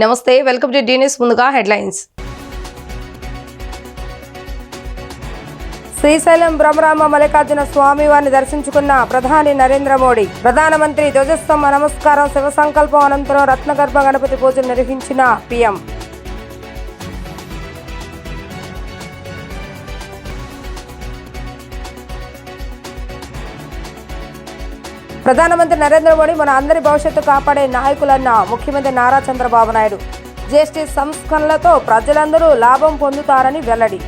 నమస్తే, welcome to D news. ముందుగా headlines. Srisailam బ్రహ్మరామ Mallikarjuna స్వామి వారిని దర్శించుకున్న ప్రధాని నరేంద్ర మోడీ. ప్రధానమంత్రి ధ్వజస్తంభ నమస్కారం, శివ సంకల్పం అనంతరం రత్నగర్భ గణపతి పూజలు నిర్వహించిన పీఎం. ప్రధానమంత్రి నరేంద్ర మోడీ మన అందరి భవిష్యత్తు కాపాడే నాయకులన్న ముఖ్యమంత్రి నారా చంద్రబాబు నాయుడు. జీఎస్టీ సంస్కరణలతో ప్రజలందరూ లాభం పొందుతారని వెల్లడి.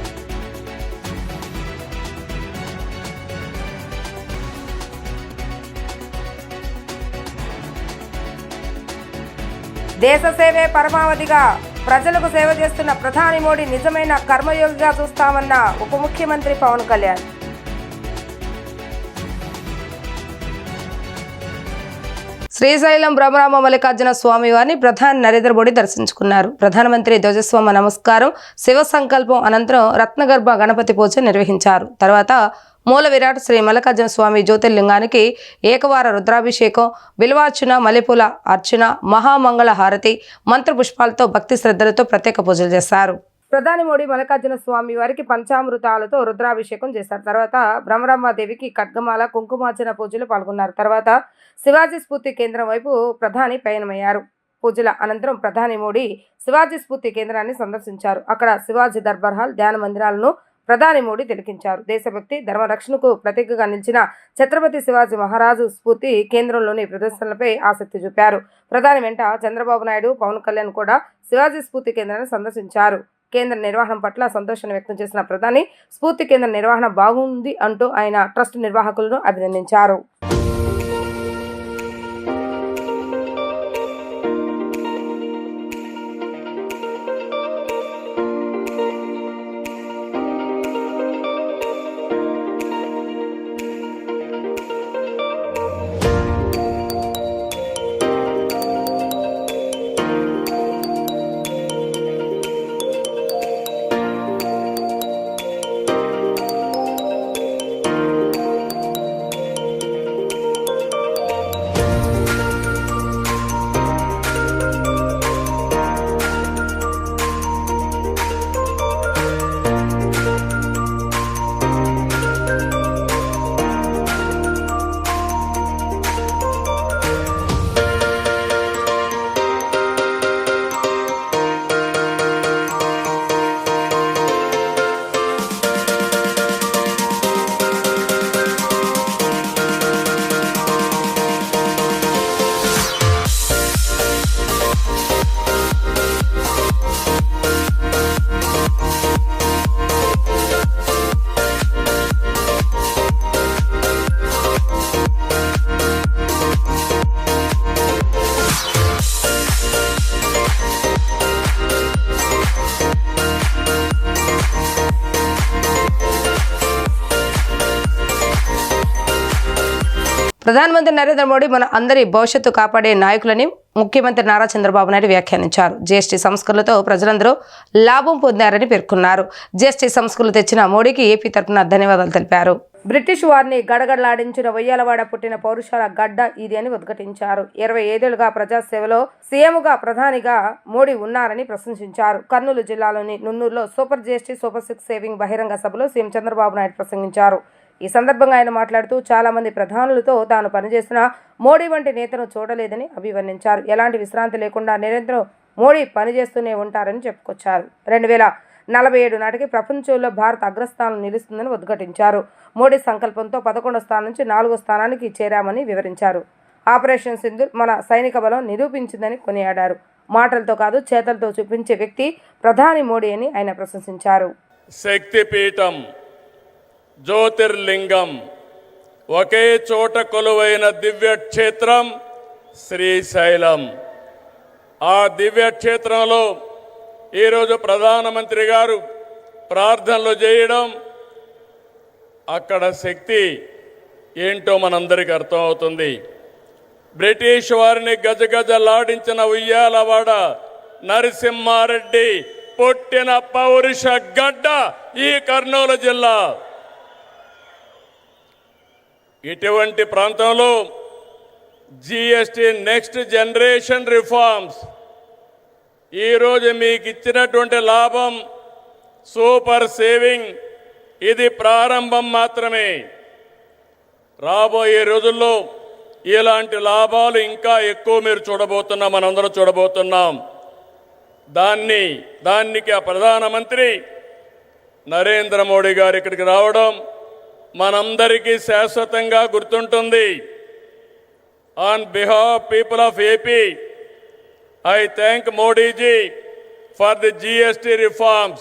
దేశ సేవే పరమావధిగా ప్రజలకు సేవ చేస్తున్న ప్రధాని మోడీ నిజమైన కర్మయోగిగా చూస్తామన్న ఉప ముఖ్యమంత్రి పవన్ కళ్యాణ్. శ్రీశైలం బ్రహ్మరామ మల్లికార్జున స్వామి వారిని ప్రధాని నరేంద్ర మోడీ దర్శించుకున్నారు. ప్రధానమంత్రి ధ్వజస్తంభ నమస్కారం, శివ సంకల్పం అనంతరం రత్నగర్భ గణపతి పూజ నిర్వహించారు. తర్వాత మూల విరాట్ శ్రీ మల్లికార్జున స్వామి జ్యోతిర్లింగానికి ఏకవార రుద్రాభిషేకం, బిల్వార్చన, మల్లెపూల అర్చన, మహామంగళ హారతి, మంత్రపుష్పాలతో భక్తి శ్రద్ధలతో ప్రత్యేక పూజలు చేశారు. ప్రధాని మోడీ మల్లికార్జున స్వామి వారికి పంచామృతాలతో రుద్రాభిషేకం చేశారు. తర్వాత బ్రహ్మరాంబాదేవికి ఖడ్గమాల, కుంకుమార్చన పూజలు పాల్గొన్నారు. తర్వాత శివాజీ స్ఫూర్తి కేంద్రం వైపు ప్రధాని పయనమయ్యారు. పూజల అనంతరం ప్రధాని మోడీ శివాజీ స్ఫూర్తి కేంద్రాన్ని సందర్శించారు. అక్కడ శివాజీ దర్బార్ హాల్, ధ్యాన మందిరాలను ప్రధాని మోడీ తిలకించారు. దేశభక్తి, ధర్మరక్షణకు ప్రతీకగా నిలిచిన ఛత్రపతి శివాజీ మహారాజు స్ఫూర్తి కేంద్రంలోని ప్రదర్శనలపై ఆసక్తి చూపారు. ప్రధాని వెంట చంద్రబాబు నాయుడు, పవన్ కళ్యాణ్ కూడా శివాజీ స్ఫూర్తి కేంద్రాన్ని సందర్శించారు. కేంద్ర నిర్వహణ పట్ల సంతోషాన్ని వ్యక్తం చేసిన ప్రధాని స్ఫూర్తి కేంద్ర నిర్వహణ బాగుంది అంటూ ఆయన ట్రస్ట్ నిర్వాహకులను అభినందించారు. ప్రధానమంత్రి నరేంద్ర మోడీ మన అందరి భవిష్యత్తు కాపాడే నాయకులని ముఖ్యమంత్రి నారా చంద్రబాబు నాయుడు వ్యాఖ్యానించారు. జీఎస్టీ సంస్కరణలతో ప్రజలందరూ లాభం పొందారని పేర్కొన్నారు. జీఎస్టీ సంస్కరణలు తెచ్చిన మోడీకి ఏపీ తరఫున ధన్యవాదాలు తెలిపారు. బ్రిటిష్ వారిని గడగడలాడించిన ఉయ్యాలవాడ పుట్టిన పౌరుషాల గడ్డ ఇది అని ఉద్ఘాటించారు. 25 ఏళ్లుగా ప్రజాసేవలో సీఎంగా ప్రధానిగా మోడీ ఉన్నారని ప్రశంసించారు. కర్నూలు జిల్లాలోని నున్నూరులో సూపర్ జీఎస్టీ సూపర్ 6 సేవింగ్ బహిరంగ సభలో సీఎం చంద్రబాబు నాయుడు ప్రసంగించారు. ఈ సందర్భంగా ఆయన మాట్లాడుతూ చాలా మంది ప్రధానులతో తాను పనిచేసిన మోడీ వంటి నేతను చూడలేదని అభివర్ణించారు. ఎలాంటి విశ్రాంతి లేకుండా నరేంద్ర మోడీ పనిచేస్తూనే ఉంటారని చెప్పుకొచ్చారు. 2047 నాటికి ప్రపంచంలో భారత్ అగ్రస్థానం నిలుస్తుందని ఉద్ఘాటించారు. మోడీ సంకల్పంతో 11వ స్థానం నుంచి 4వ స్థానానికి చేరామని వివరించారు. ఆపరేషన్ సింధూర్ మన సైనిక బలం నిరూపించిందని కొనియాడారు. మాటలతో కాదు చేతలతో చూపించే వ్యక్తి ప్రధాని మోడీ అని ఆయన ప్రశంసించారు. శక్తిపీఠం, జ్యోతిర్లింగం, ఒకే చోట కొలువైన దివ్యక్షేత్రం శ్రీశైలం. ఆ దివ్యక్షేత్రంలో ఈరోజు ప్రధానమంత్రి గారు ప్రార్థనలు చేయడం, అక్కడ శక్తి ఏంటో మనందరికీ అర్థమవుతుంది. బ్రిటిష్ వారిని గజగజలాడించిన ఉయ్యాలవాడ నరసింహారెడ్డి పుట్టిన పౌరుష గడ్డ ఈ కర్నూలు జిల్లా. ఇటువంటి ప్రాంతంలో జీఎస్టీ నెక్స్ట్ జనరేషన్ రిఫార్మ్స్ ఈరోజు మీకు ఇచ్చినటువంటి లాభం సూపర్ సేవింగ్ ఇది ప్రారంభం మాత్రమే. రాబోయే రోజుల్లో ఇలాంటి లాభాలు ఇంకా ఎక్కువ మీరు చూడబోతున్నాం, మనందరం చూడబోతున్నాం. దానికి ఆ ప్రధానమంత్రి నరేంద్ర మోడీ గారు ఇక్కడికి రావడం మనందరికీ శాశ్వతంగా గుర్తుంటుంది. On behalf people of AP, I thank Modi ji for the GST reforms.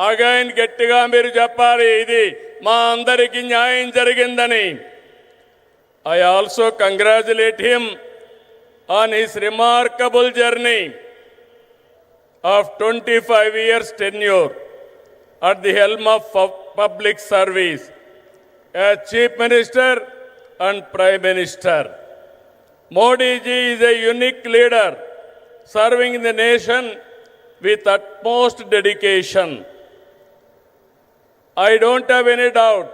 Again గట్టిగా మీరు చెప్పాలి ఇది మా అందరికీ న్యాయం జరిగిందని. I also congratulate him on his remarkable journey of 25 years tenure at the helm of public service as Chief Minister and Prime Minister. Modi ji is a unique leader serving the nation with utmost dedication. I don't have any doubt,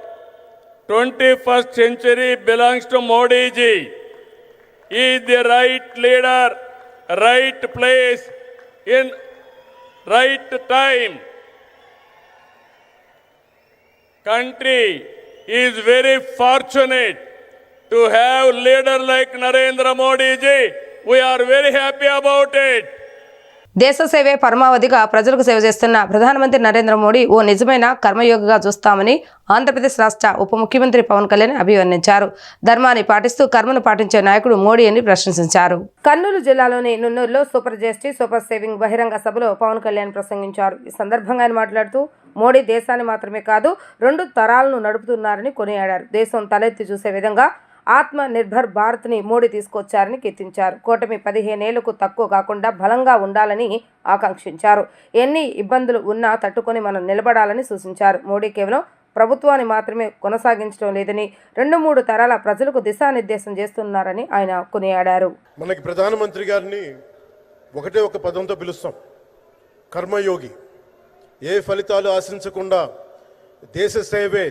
21st century belongs to Modi ji. He is the right leader, right place, in right time. Country is very fortunate to have leader like Narendra Modi ji. We are very happy about it. దేశ సేవే పరమావధిగా ప్రజలకు సేవ చేస్తున్న ప్రధానమంత్రి నరేంద్ర మోడీ ఓ నిజమైన కర్మయోగిగా చూస్తామని ఆంధ్రప్రదేశ్ రాష్ట్ర ఉప ముఖ్యమంత్రి పవన్ కళ్యాణ్ అభివర్ణించారు. ధర్మాన్ని పాటిస్తూ కర్మను పాటించే నాయకుడు మోడీ అని ప్రశంసించారు. కర్నూలు జిల్లాలోని నున్నూరులో సూపర్ జేఎస్టీ సూపర్ సేవింగ్ బహిరంగ సభలో పవన్ కళ్యాణ్ ప్రసంగించారు. ఈ సందర్భంగా ఆయన మాట్లాడుతూ మోడీ దేశాన్ని మాత్రమే కాదు 2 తరాలను నడుపుతున్నారని కొనియాడారు. దేశం తలెత్తి చూసే విధంగా ఆత్మ నిర్భర్ భారత్ని మోడీ తీసుకొచ్చారని కీర్తించారు. కూటమి 15 ఏళ్లకు తక్కువ కాకుండా బలంగా ఉండాలని ఆకాంక్షించారు. ఎన్ని ఇబ్బందులు ఉన్నా తట్టుకొని మనం నిలబడాలని సూచించారు. మోడీ కేవలం ప్రభుత్వాన్ని మాత్రమే కొనసాగించడం లేదని 2-3 తరాల ప్రజలకు దిశానిర్దేశం చేస్తున్నారని ఆయన కొనియాడారు. మనకి ప్రధానమంత్రి గారిని ఒకటే ఒక పదంతో పిలుస్తాం, కర్మయోగి. ఏ ఫలితాలు ఆశించకుండా దేశ సేవే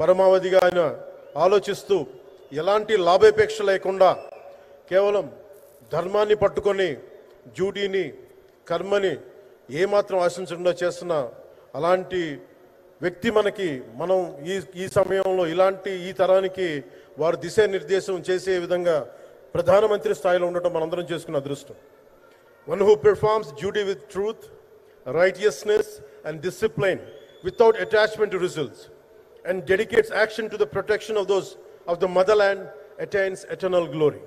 పరమావధిగా ఆయన ఆలోచిస్తూ ఎలాంటి లాభాపేక్ష లేకుండా కేవలం ధర్మాన్ని పట్టుకొని డ్యూటీని కర్మని ఏమాత్రం ఆశించకుండా చేస్తున్న అలాంటి వ్యక్తి మనం ఈ సమయంలో ఈ తరానికి వారు దిశానిర్దేశం చేసే విధంగా ప్రధానమంత్రి స్థాయిలో ఉండటం మనందరం చేసుకున్న అదృష్టం. One who performs duty with truth, righteousness and discipline without attachment to results and dedicates action to the protection of those of the motherland attains eternal glory.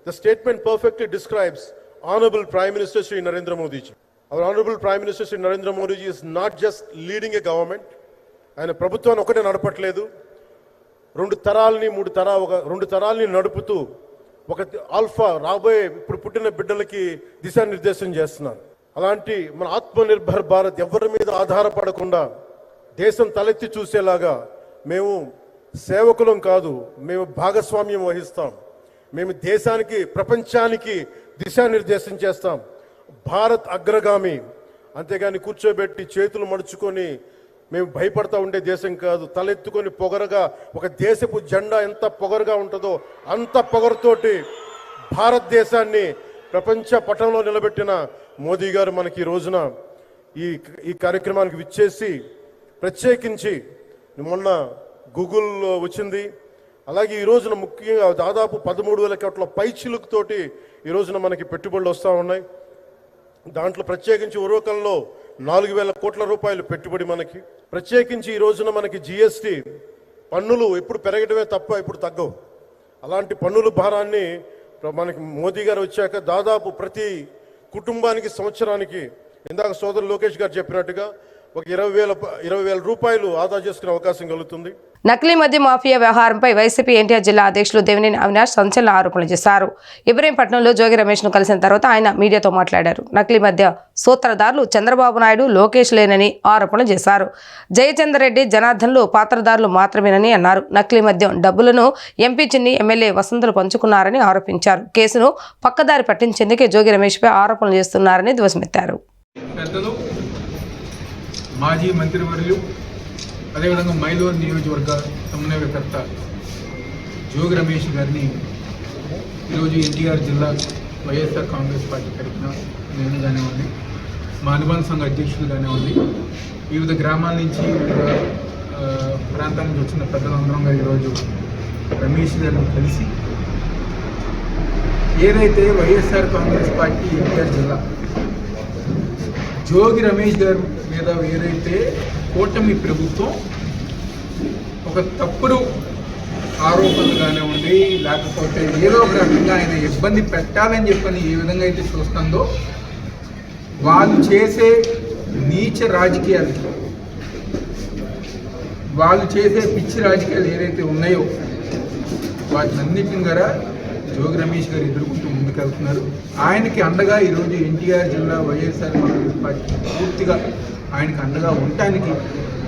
The statement perfectly describes Honorable Prime Minister Shri Narendra Modi ji. Our Honorable Prime Minister Shri Narendra Modi ji is not just leading a government. ఆయన ప్రభుత్వాన్ని ఒకటే నడపట్లేదు, 2 తరాలని నడుపుతూ ఒక alpha రాబోయే ఇప్పుడు పుట్టిన బిడ్డలకి దిశానిర్దేశం చేస్తున్నారు. అలాంటి మన ఆత్మనిర్భర్ భారత్ ఎవరి మీద ఆధారపడకుండా దేశం తలెత్తి చూసేలాగా మేము సేవకులం కాదు, మేము భాగస్వామ్యం వహిస్తాం. మేము దేశానికి ప్రపంచానికి దిశానిర్దేశం చేస్తాం. భారత్ అగ్రగామి, అంతేగాని కూర్చోబెట్టి చేతులు మడుచుకొని మేము భయపడతా ఉండే దేశం కాదు. తలెత్తుకొని పొగరగా ఒక దేశపు జెండా ఎంత పొగరుగా ఉంటుందో అంత పొగరుతోటి భారతదేశాన్ని ప్రపంచ పటంలో నిలబెట్టిన మోదీ గారు మనకి ఈ రోజున ఈ కార్యక్రమానికి విచ్చేసి, ప్రత్యేకించి మొన్న గూగుల్ వచ్చింది, అలాగే ఈ రోజున ముఖ్యంగా దాదాపు 13,000 కోట్ల పైచిలుకుతోటి ఈ రోజున మనకి పెట్టుబడులు వస్తూ ఉన్నాయి. దాంట్లో ప్రత్యేకించి ఉరవకంలో 4,000 కోట్ల రూపాయలు పెట్టుబడి మనకి. ప్రత్యేకించి ఈ రోజున మనకి జిఎస్టీ పన్నులు ఎప్పుడు పెరగడమే తప్ప ఇప్పుడు తగ్గవు. అలాంటి పన్నుల భారాన్ని మనకి మోదీ గారు వచ్చాక దాదాపు ప్రతి కుటుంబానికి సంవత్సరానికి, ఇందాక సోదరు లోకేష్ గారు చెప్పినట్టుగా, ఒక 20,000 రూపాయలు ఆదా చేసుకునే అవకాశం కలుగుతుంది. నకిలీ మద్య మాఫియా వ్యవహారంపై వైసీపీ ఎన్టీఆర్ జిల్లా అధ్యక్షులు దేవినేని అవినాష్ సంచలన ఆరోపణలు చేశారు. ఇబ్రహీంపట్నంలో జోగి రమేష్ను కలిసిన తర్వాత ఆయన మీడియాతో మాట్లాడారు. నకిలీ మద్య సూత్రధారులు చంద్రబాబు నాయుడు, లోకేష్ లేనని ఆరోపణలు చేశారు. జయచంద్ర రెడ్డి, జనార్దన్లు పాత్రధారులు మాత్రమేనని అన్నారు. నకిలీ మద్యం డబ్బులను ఎంపీ చిన్ని, ఎమ్మెల్యే వసంతులు పంచుకున్నారని ఆరోపించారు. కేసును పక్కదారి పట్టించేందుకే జోగి రమేష్పై ఆరోపణలు చేస్తున్నారని ధ్వజమెత్తారు. మాజీ మంత్రివర్యులు, అదేవిధంగా మైలూరు నియోజకవర్గ సమన్వయకర్త జోగి రమేష్ గారిని ఈరోజు ఎన్టీఆర్ జిల్లా వైఎస్ఆర్ కాంగ్రెస్ పార్టీ తరఫున నేను కానివ్వండి, మా అనుబంధ సంఘ అధ్యక్షులు కానివ్వండి, వివిధ గ్రామాల నుంచి వివిధ ప్రాంతాల నుంచి వచ్చిన పెద్దలందరం గారు ఈరోజు రమేష్ గారిని కలిసి ఏదైతే వైఎస్ఆర్ కాంగ్రెస్ పార్టీ ఎన్టీఆర్ జిల్లా జోగి రమేష్ గారి మీద ఏదైతే కూటమి ప్రభుత్వం ఒక తప్పుడు ఆరోపణలు కానివ్వండి, లేకపోతే ఏదో ఒక రకంగా ఆయన ఇబ్బంది పెట్టాలని చెప్పని ఏ విధంగా అయితే చూస్తుందో, వాళ్ళు చేసే నీచ రాజకీయాలు, వాళ్ళు చేసే పిచ్చి రాజకీయాలు ఏదైతే ఉన్నాయో వాటినన్నింటిని కూడా జోగి రమేష్ గారు ఎదుర్కొంటూ ముందుకెళ్తున్నారు. ఆయనకి అండగా ఈరోజు ఎన్టీఆర్ జిల్లా వైఎస్ఆర్ కాంగ్రెస్ పార్టీ పూర్తిగా ఆయనకి అండగా ఉండటానికి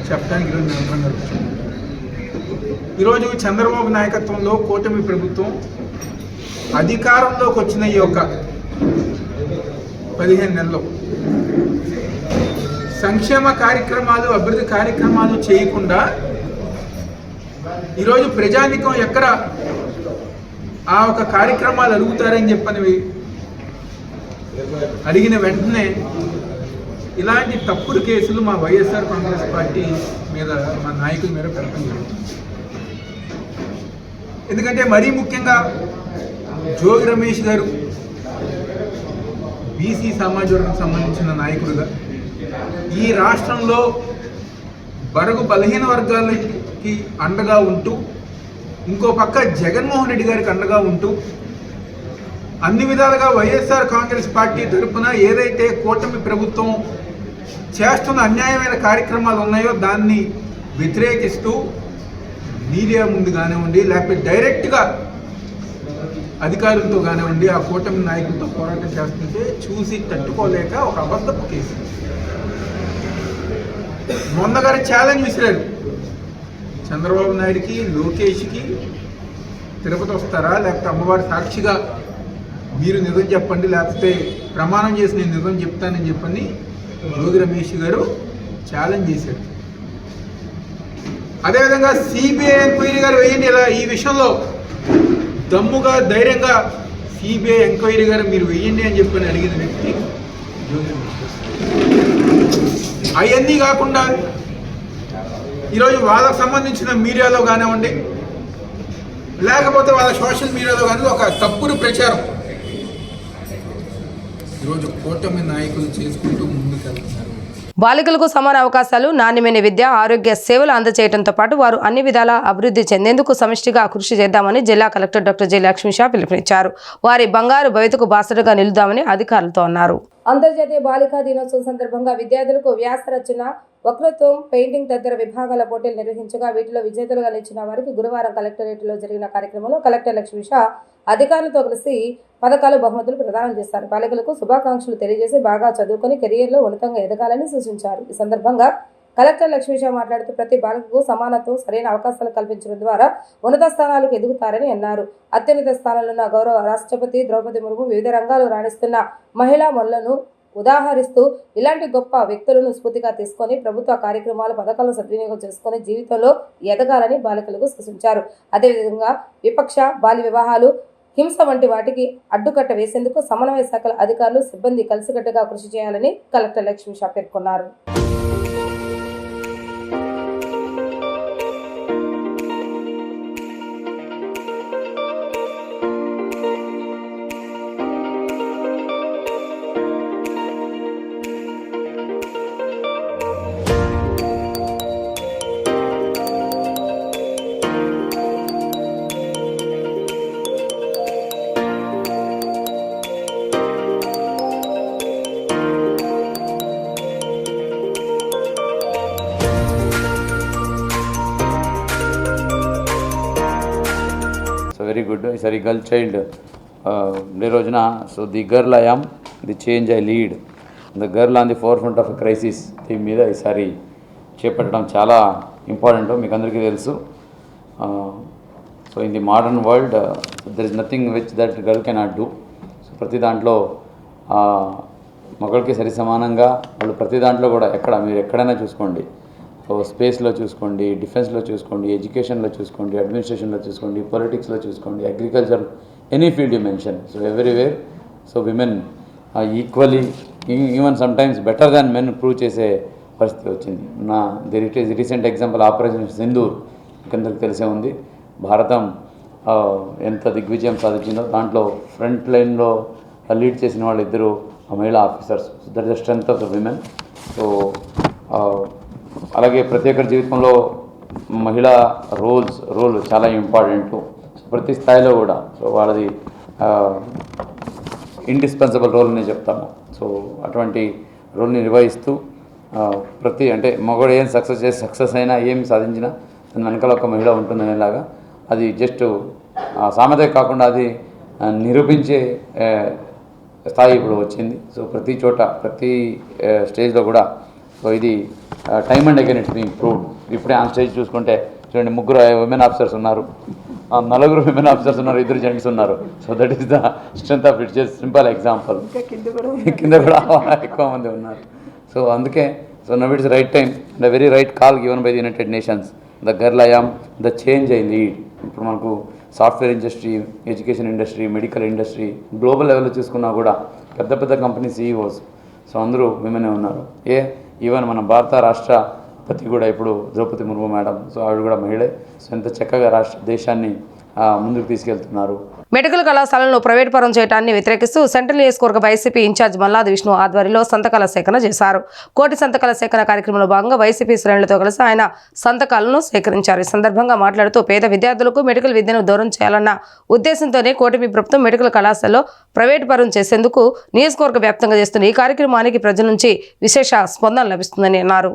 చెప్పడానికి ఈరోజు నిరంతరం గడుపుతున్నాం. ఈరోజు చంద్రబాబు నాయకత్వంలో కూటమి ప్రభుత్వం అధికారంలోకి వచ్చిన ఈ యొక్క 15 నెలల్లో సంక్షేమ కార్యక్రమాలు, అభివృద్ధి కార్యక్రమాలు చేయకుండా ఈరోజు ప్రజానికం ఎక్కడ ఆ ఒక కార్యక్రమాలు అడుగుతారని చెప్పని అడిగిన వెంటనే ఇలాంటి తప్పుడు కేసులు మా వైఎస్ఆర్ కాంగ్రెస్ పార్టీ మీద, మా నాయకుల మీద పెట్టడం జరుగుతుంది. ఎందుకంటే మరీ ముఖ్యంగా జోగి రమేష్ గారు బీసీ సమాజ వర్గం సంబంధించిన నాయకుడుగా ఈ రాష్ట్రంలో బడుగు బలహీన వర్గాలకి అండగా ఉంటూ, ఇంకో పక్క జగన్మోహన్ రెడ్డి గారికి అండగా ఉంటూ, అన్ని విధాలుగా వైఎస్ఆర్ కాంగ్రెస్ పార్టీ తరఫున ఏదైతే కూటమి ప్రభుత్వం చేస్తున్న అన్యాయమైన కార్యక్రమాలు ఉన్నాయో దాన్ని వ్యతిరేకిస్తూ మీడియా ముందు కానివ్వండి, లేకపోతే డైరెక్ట్గా అధికారులతో కానివ్వండి, ఆ కూటమి నాయకులతో పోరాటం చేస్తుంటే చూసి తట్టుకోలేక ఒక అబద్ధపు కేసు మొన్నగారు ఛాలెంజ్ విసిరారు. చంద్రబాబు నాయుడికి, లోకేష్కి తిరుపతి వస్తారా, లేకపోతే అమ్మవారి సాక్షిగా మీరు నిజం చెప్పండి, లేకపోతే ప్రమాణం చేసి నేను నిజం చెప్తానని చెప్పని జోగి రమేష్ గారు ఛాలెంజ్ చేశారు. అదేవిధంగా సిబిఐ ఎంక్వైరీ గారు వేయండి, ఇలా ఈ విషయంలో దమ్ముగా ధైర్యంగా సిబిఐ ఎంక్వైరీ గారు మీరు వేయండి అని చెప్పని అడిగిన వ్యక్తి జోగి రమేష్ గారు. అవన్నీ కాకుండా ఈరోజు వాళ్ళకు సంబంధించిన మీడియాలో కానివ్వండి, లేకపోతే వాళ్ళ సోషల్ మీడియాలో కానీ ఒక తప్పుడు ప్రచారం ఈరోజు కూటమి నాయకులు చేసుకుంటూ ముందుకెళ్తున్నారు. బాలికలకు సమాన అవకాశాలు, నాణ్యమైన విద్య, ఆరోగ్య సేవలు అందజేయడంతో పాటు వారు అన్ని విధాలా అభివృద్ధి చెందేందుకు సమిష్టిగా కృషి చేద్దామని జిల్లా collector doctor J Lakshmi Shah పిలుపునిచ్చారు. వారి బంగారు భవితకు బాసటగా నిలుద్దామని అధికారులతో అన్నారు. అంతర్జాతీయ బాలికా దినోత్సవం సందర్భంగా విద్యార్థులకు వ్యాస రచన, వక్తృత్వం, పెయింటింగ్ తదితర విభాగాల పోటీలు నిర్వహించగా వీటిలో విజేతలుగా నిలిచిన వారికి గురువారం కలెక్టరేట్లో జరిగిన కార్యక్రమంలో కలెక్టర్ లక్ష్మీ షా అధికారులతో కలిసి పథకాలు, బహుమతులు ప్రదానం చేశారు. బాలికలకు శుభాకాంక్షలు తెలియజేసి బాగా చదువుకొని కెరియర్లో ఉన్నతంగా ఎదగాలని సూచించారు. ఈ సందర్భంగా కలెక్టర్ లక్ష్మీ షా మాట్లాడుతూ ప్రతి బాలికకు సమానత్వం, సరైన అవకాశాలు కల్పించడం ద్వారా ఉన్నత స్థానాలకు ఎదుగుతారని అన్నారు. అత్యున్నత స్థానంలో ఉన్న గౌరవ రాష్ట్రపతి ద్రౌపది ముర్ము వివిధ రంగాల్లో రాణిస్తున్న మహిళా మనులను ఉదాహరిస్తూ ఇలాంటి గొప్ప వ్యక్తులను స్ఫూర్తిగా తీసుకొని ప్రభుత్వ కార్యక్రమాల పథకాలను సద్వినియోగం చేసుకుని జీవితంలో ఎదగాలని బాలికలకు సూచించారు. అదేవిధంగా విపక్ష, బాల్య వివాహాలు, హింస వంటి వాటికి అడ్డుకట్ట వేసేందుకు సమన్వయ శాఖల అధికారులు, సిబ్బంది కలిసికట్టుగా కృషి చేయాలని కలెక్టర్ లక్ష్మీ షా పేర్కొన్నారు. Very good. It's a girl child. Day రోజున so the girl I am, the change I lead, the girl on the forefront of crisis theme మీద ఈసారి చేపట్టడం చాలా ఇంపార్టెంట్. మీకు అందరికీ తెలుసు. So in the modern world there is nothing which that girl cannot do. So ప్రతి దాంట్లో మగళ్ళకి సరి సమానంగా వాళ్ళు ప్రతి దాంట్లో కూడా మీరు ఎక్కడైనా చూసుకోండి, సో స్పేస్లో చూసుకోండి, డిఫెన్స్లో చూసుకోండి, ఎడ్యుకేషన్లో చూసుకోండి, అడ్మినిస్ట్రేషన్లో చూసుకోండి, పొలిటిక్స్లో చూసుకోండి, agriculture, any field you mention, so everywhere. So women equally even sometimes better than men prove చేసే పరిస్థితి వచ్చింది. రీసెంట్ ఎగ్జాంపుల్ ఆపరేషన్ సింధూర్ కిందకు తెలిసే ఉంది. భారతం ఎంత దిగ్విజయం సాధించిందో దాంట్లో ఫ్రంట్ లైన్లో లీడ్ చేసిన వాళ్ళు ఇద్దరు మహిళా officers. That is the strength of the women. So అలాగే ప్రతి ఒక్కరి జీవితంలో మహిళా రోల్ చాలా ఇంపార్టెంట్. ప్రతి స్థాయిలో కూడా సో వాళ్ళది ఇండిస్పెన్సిబుల్ రోల్ అని చెప్తాము. సో అటువంటి రోల్ని నిర్వహిస్తూ అంటే మగవాడు ఏం సక్సెస్ అయినా ఏం సాధించినా దాని వెనకాల ఒక మహిళ ఉంటుందనేలాగా అది జస్ట్ సామెతే కాకుండా అది నిరూపించే స్థాయి ఇప్పుడు వచ్చింది. సో ప్రతి చోట ప్రతి స్టేజ్లో కూడా సో ఇది time and again it's being proved. ఇప్పుడే ఆ స్టేజ్ చూసుకుంటే చూడండి, 3 విమెన్ ఆఫీసర్స్ ఉన్నారు, 4 విమెన్ ఆఫీసర్స్ ఉన్నారు, 2 జెంట్స్ ఉన్నారు. So that is the strength of it. Just simple example. కింద కూడా ఎక్కువ మంది ఉన్నారు. సో అందుకే so now it's right time and very right call given by the United nations. The girl I yam, the change I lead. ఇప్పుడు మనకు software industry, education industry, medical industry, global లెవెల్లో చూసుకున్నా కూడా పెద్ద కంపెనీ సీఈఓస్ సో అందరూ విమెనే ఉన్నారు. Even మన భారత రాష్ట్రపతి కూడా ఇప్పుడు ద్రౌపది ముర్ము మేడం, సో ఆవిడ కూడా మహిళే. సో ఎంత చక్కగా దేశాన్ని ముందుకు తీసుకెళ్తున్నారు. మెడికల్ కళాశాలను ప్రైవేట్ పరం చేయడాన్ని వ్యతిరేకిస్తూ సెంట్రల్ నియోజకవర్గ వైసీపీ ఇన్ఛార్జ్ మల్లాది విష్ణు ఆధ్వర్యంలో సంతకాల సేకరణ చేశారు. కోటి సంతకాల సేకరణ కార్యక్రమంలో భాగంగా వైసీపీ శ్రేణులతో కలిసి ఆయన సంతకాలను సేకరించారు. ఈ సందర్భంగా మాట్లాడుతూ పేద విద్యార్థులకు మెడికల్ విద్యను దూరం చేయాలన్న ఉద్దేశంతోనే కూటమి ప్రభుత్వం మెడికల్ కళాశాలలో ప్రైవేట్ పరం చేసేందుకు నియోజకవర్గ వ్యాప్తంగా చేస్తున్న ఈ కార్యక్రమానికి ప్రజల నుంచి విశేష స్పందన లభిస్తుందని అన్నారు.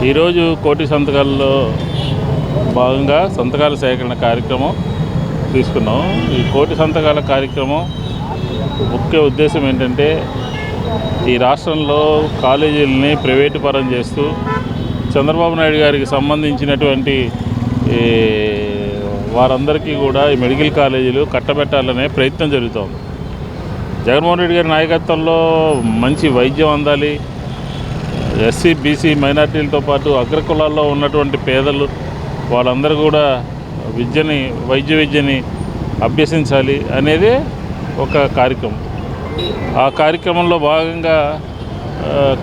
ఈరోజు కోటి సంతకాల్లో భాగంగా సంతకాల సేకరణ కార్యక్రమం తీసుకున్నాం. ఈ కోటి సంతకాల కార్యక్రమం ముఖ్య ఉద్దేశం ఏంటంటే ఈ రాష్ట్రంలో కాలేజీలని ప్రైవేటు పరం చేస్తూ చంద్రబాబు నాయుడు గారికి సంబంధించినటువంటి వారందరికీ కూడా ఈ మెడికల్ కాలేజీలు కట్టబెట్టాలనే ప్రయత్నం జరుగుతోంది. జగన్మోహన్ రెడ్డి గారి నాయకత్వంలో మంచి వైద్యం అందాలి, ఎస్సీ బీసీ మైనార్టీలతో పాటు అగ్రకులాల్లో ఉన్నటువంటి పేదలు వాళ్ళందరూ కూడా వైద్య విద్యని అభ్యసించాలి అనేది ఒక కార్యక్రమం. ఆ కార్యక్రమంలో భాగంగా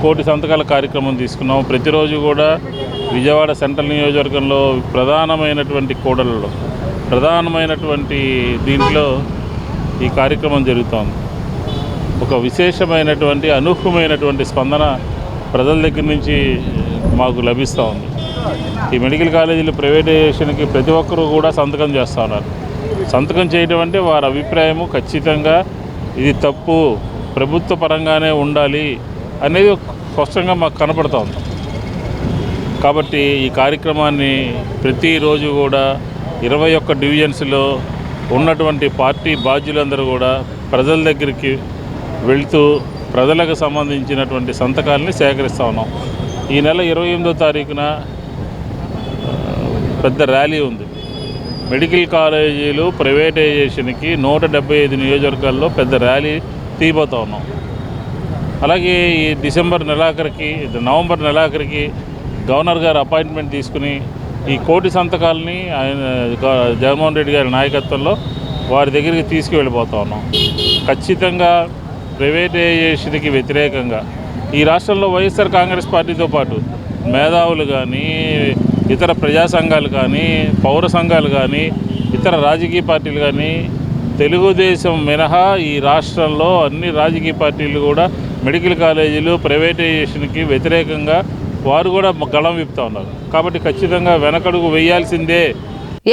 కోటి సంతకాల కార్యక్రమం తీసుకున్నాం. ప్రతిరోజు కూడా విజయవాడ సెంట్రల్ నియోజకవర్గంలో ప్రధానమైనటువంటి దీంట్లో ఈ కార్యక్రమం జరుగుతోంది. ఒక విశేషమైనటువంటి అనూహ్యమైనటువంటి స్పందన ప్రజల దగ్గర నుంచి మాకు లభిస్తూ ఉంది. ఈ మెడికల్ కాలేజీల ప్రైవేటైజేషన్కి ప్రతి ఒక్కరూ కూడా సంతకం చేస్తూ ఉన్నారు. సంతకం చేయడం అంటే వారి అభిప్రాయము ఖచ్చితంగా ఇది తప్పు, ప్రభుత్వ పరంగానే ఉండాలి అనేది స్పష్టంగా మాకు కనపడుతోంది. కాబట్టి ఈ కార్యక్రమాన్ని ప్రతిరోజు కూడా 21 డివిజన్స్లో ఉన్నటువంటి పార్టీ బాధ్యులందరూ కూడా ప్రజల దగ్గరికి వెళ్తూ ప్రజలకు సంబంధించినటువంటి సంతకాలని సేకరిస్తూ ఉన్నాం. ఈ నెల 28వ తారీఖున పెద్ద ర్యాలీ ఉంది. మెడికల్ కాలేజీలు ప్రైవేటైజేషన్కి 175 నియోజకవర్గాల్లో పెద్ద ర్యాలీ తీయబోతూ ఉన్నాం. అలాగే ఈ నవంబర్ నెలాఖరికి గవర్నర్ గారు అపాయింట్మెంట్ తీసుకుని ఈ కోటి సంతకాలని ఆయన జగన్మోహన్ రెడ్డి గారి నాయకత్వంలో వారి దగ్గరికి తీసుకువెళ్ళిపోతూ ఉన్నాం. ఖచ్చితంగా ప్రైవేటైజేషన్కి వ్యతిరేకంగా ఈ రాష్ట్రంలో వైఎస్ఆర్ కాంగ్రెస్ పార్టీతో పాటు మేధావులు కానీ, ఇతర ప్రజా సంఘాలు కానీ, పౌర సంఘాలు కానీ, ఇతర రాజకీయ పార్టీలు కానీ, తెలుగుదేశం మినహా ఈ రాష్ట్రంలో అన్ని రాజకీయ పార్టీలు కూడా మెడికల్ కాలేజీలు ప్రైవేటైజేషన్కి వ్యతిరేకంగా వారు కూడా గళం విప్పుతూ ఉన్నారు. కాబట్టి ఖచ్చితంగా వెనకడుగు వేయాల్సిందే.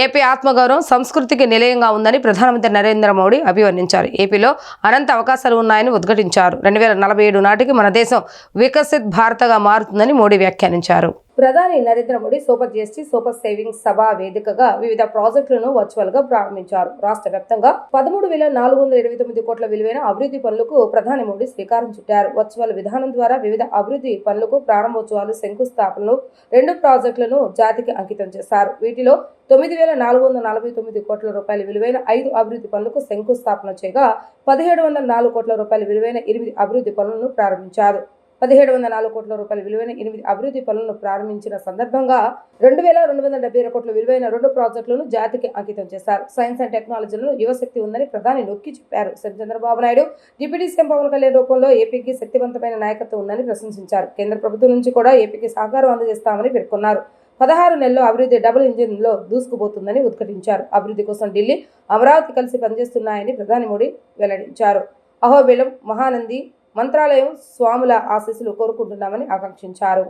ఏపీ ఆత్మగౌరవం సంస్కృతికి నిలయంగా ఉందని ప్రధానమంత్రి నరేంద్ర మోడీ అభివర్ణించారు. ఏపీలో అనంత అవకాశాలు ఉన్నాయని ఉద్ఘాటించారు. 2047 నాటికి మన దేశం వికసిత్ భారత్గా మారుతుందని మోడీ వ్యాఖ్యానించారు. ప్రధాని Narendra Modi super GST super savings సభ వేదికగా వివిధ ప్రాజెక్టులను వర్చువల్ గా ప్రారంభించారు. రాష్ట్ర వ్యాప్తంగా 13,429 కోట్ల విలువైన అభివృద్ధి పనులకు ప్రధాని మోడీ శ్రీకారం చుట్టారు. వర్చువల్ విధానం ద్వారా వివిధ అభివృద్ధి పనులకు ప్రారంభోత్సవాలు, శంకుస్థాపనలు 2 ప్రాజెక్టులను జాతికి అంకితం చేశారు. వీటిలో 9,449 కోట్ల రూపాయల విలువైన 5 అభివృద్ధి పనులకు శంకుస్థాపన చేయగా 1,704 కోట్ల రూపాయల విలువైన 8 అభివృద్ధి పనులను ప్రారంభించారు. 1,704 కోట్ల రూపాయల విలువైన 8 అభివృద్ధి పనులను ప్రారంభించిన సందర్భంగా 2,272 కోట్ల విలువైన 2 ప్రాజెక్టులను జాతికి అంకితం చేశారు. సైన్స్ అండ్ టెక్నాలజీలో యువశక్తి ఉందని ప్రధాని నొక్కి చెప్పారు. CM Chandrababu Naidu, deputy CM Pawan Kalyan రూపంలో ఏపీకి శక్తివంతమైన నాయకత్వం ఉందని ప్రశంసించారు. కేంద్ర ప్రభుత్వం నుంచి కూడా ఏపీకి సహకారం అందజేస్తామని పేర్కొన్నారు. 16 నెలల్లో అభివృద్ధి డబుల్ ఇంజిన్లో దూసుకుపోతుందని ఉద్ఘాటించారు. అభివృద్ధి కోసం ఢిల్లీ, అమరావతి కలిసి పనిచేస్తున్నాయని ప్రధాని మోడీ వెల్లడించారు. అహోబిలం, మహానంది, మంత్రాలయం స్వాముల ఆశీస్సులు కోరుకుంటున్నామని ఆకాంక్షించారు.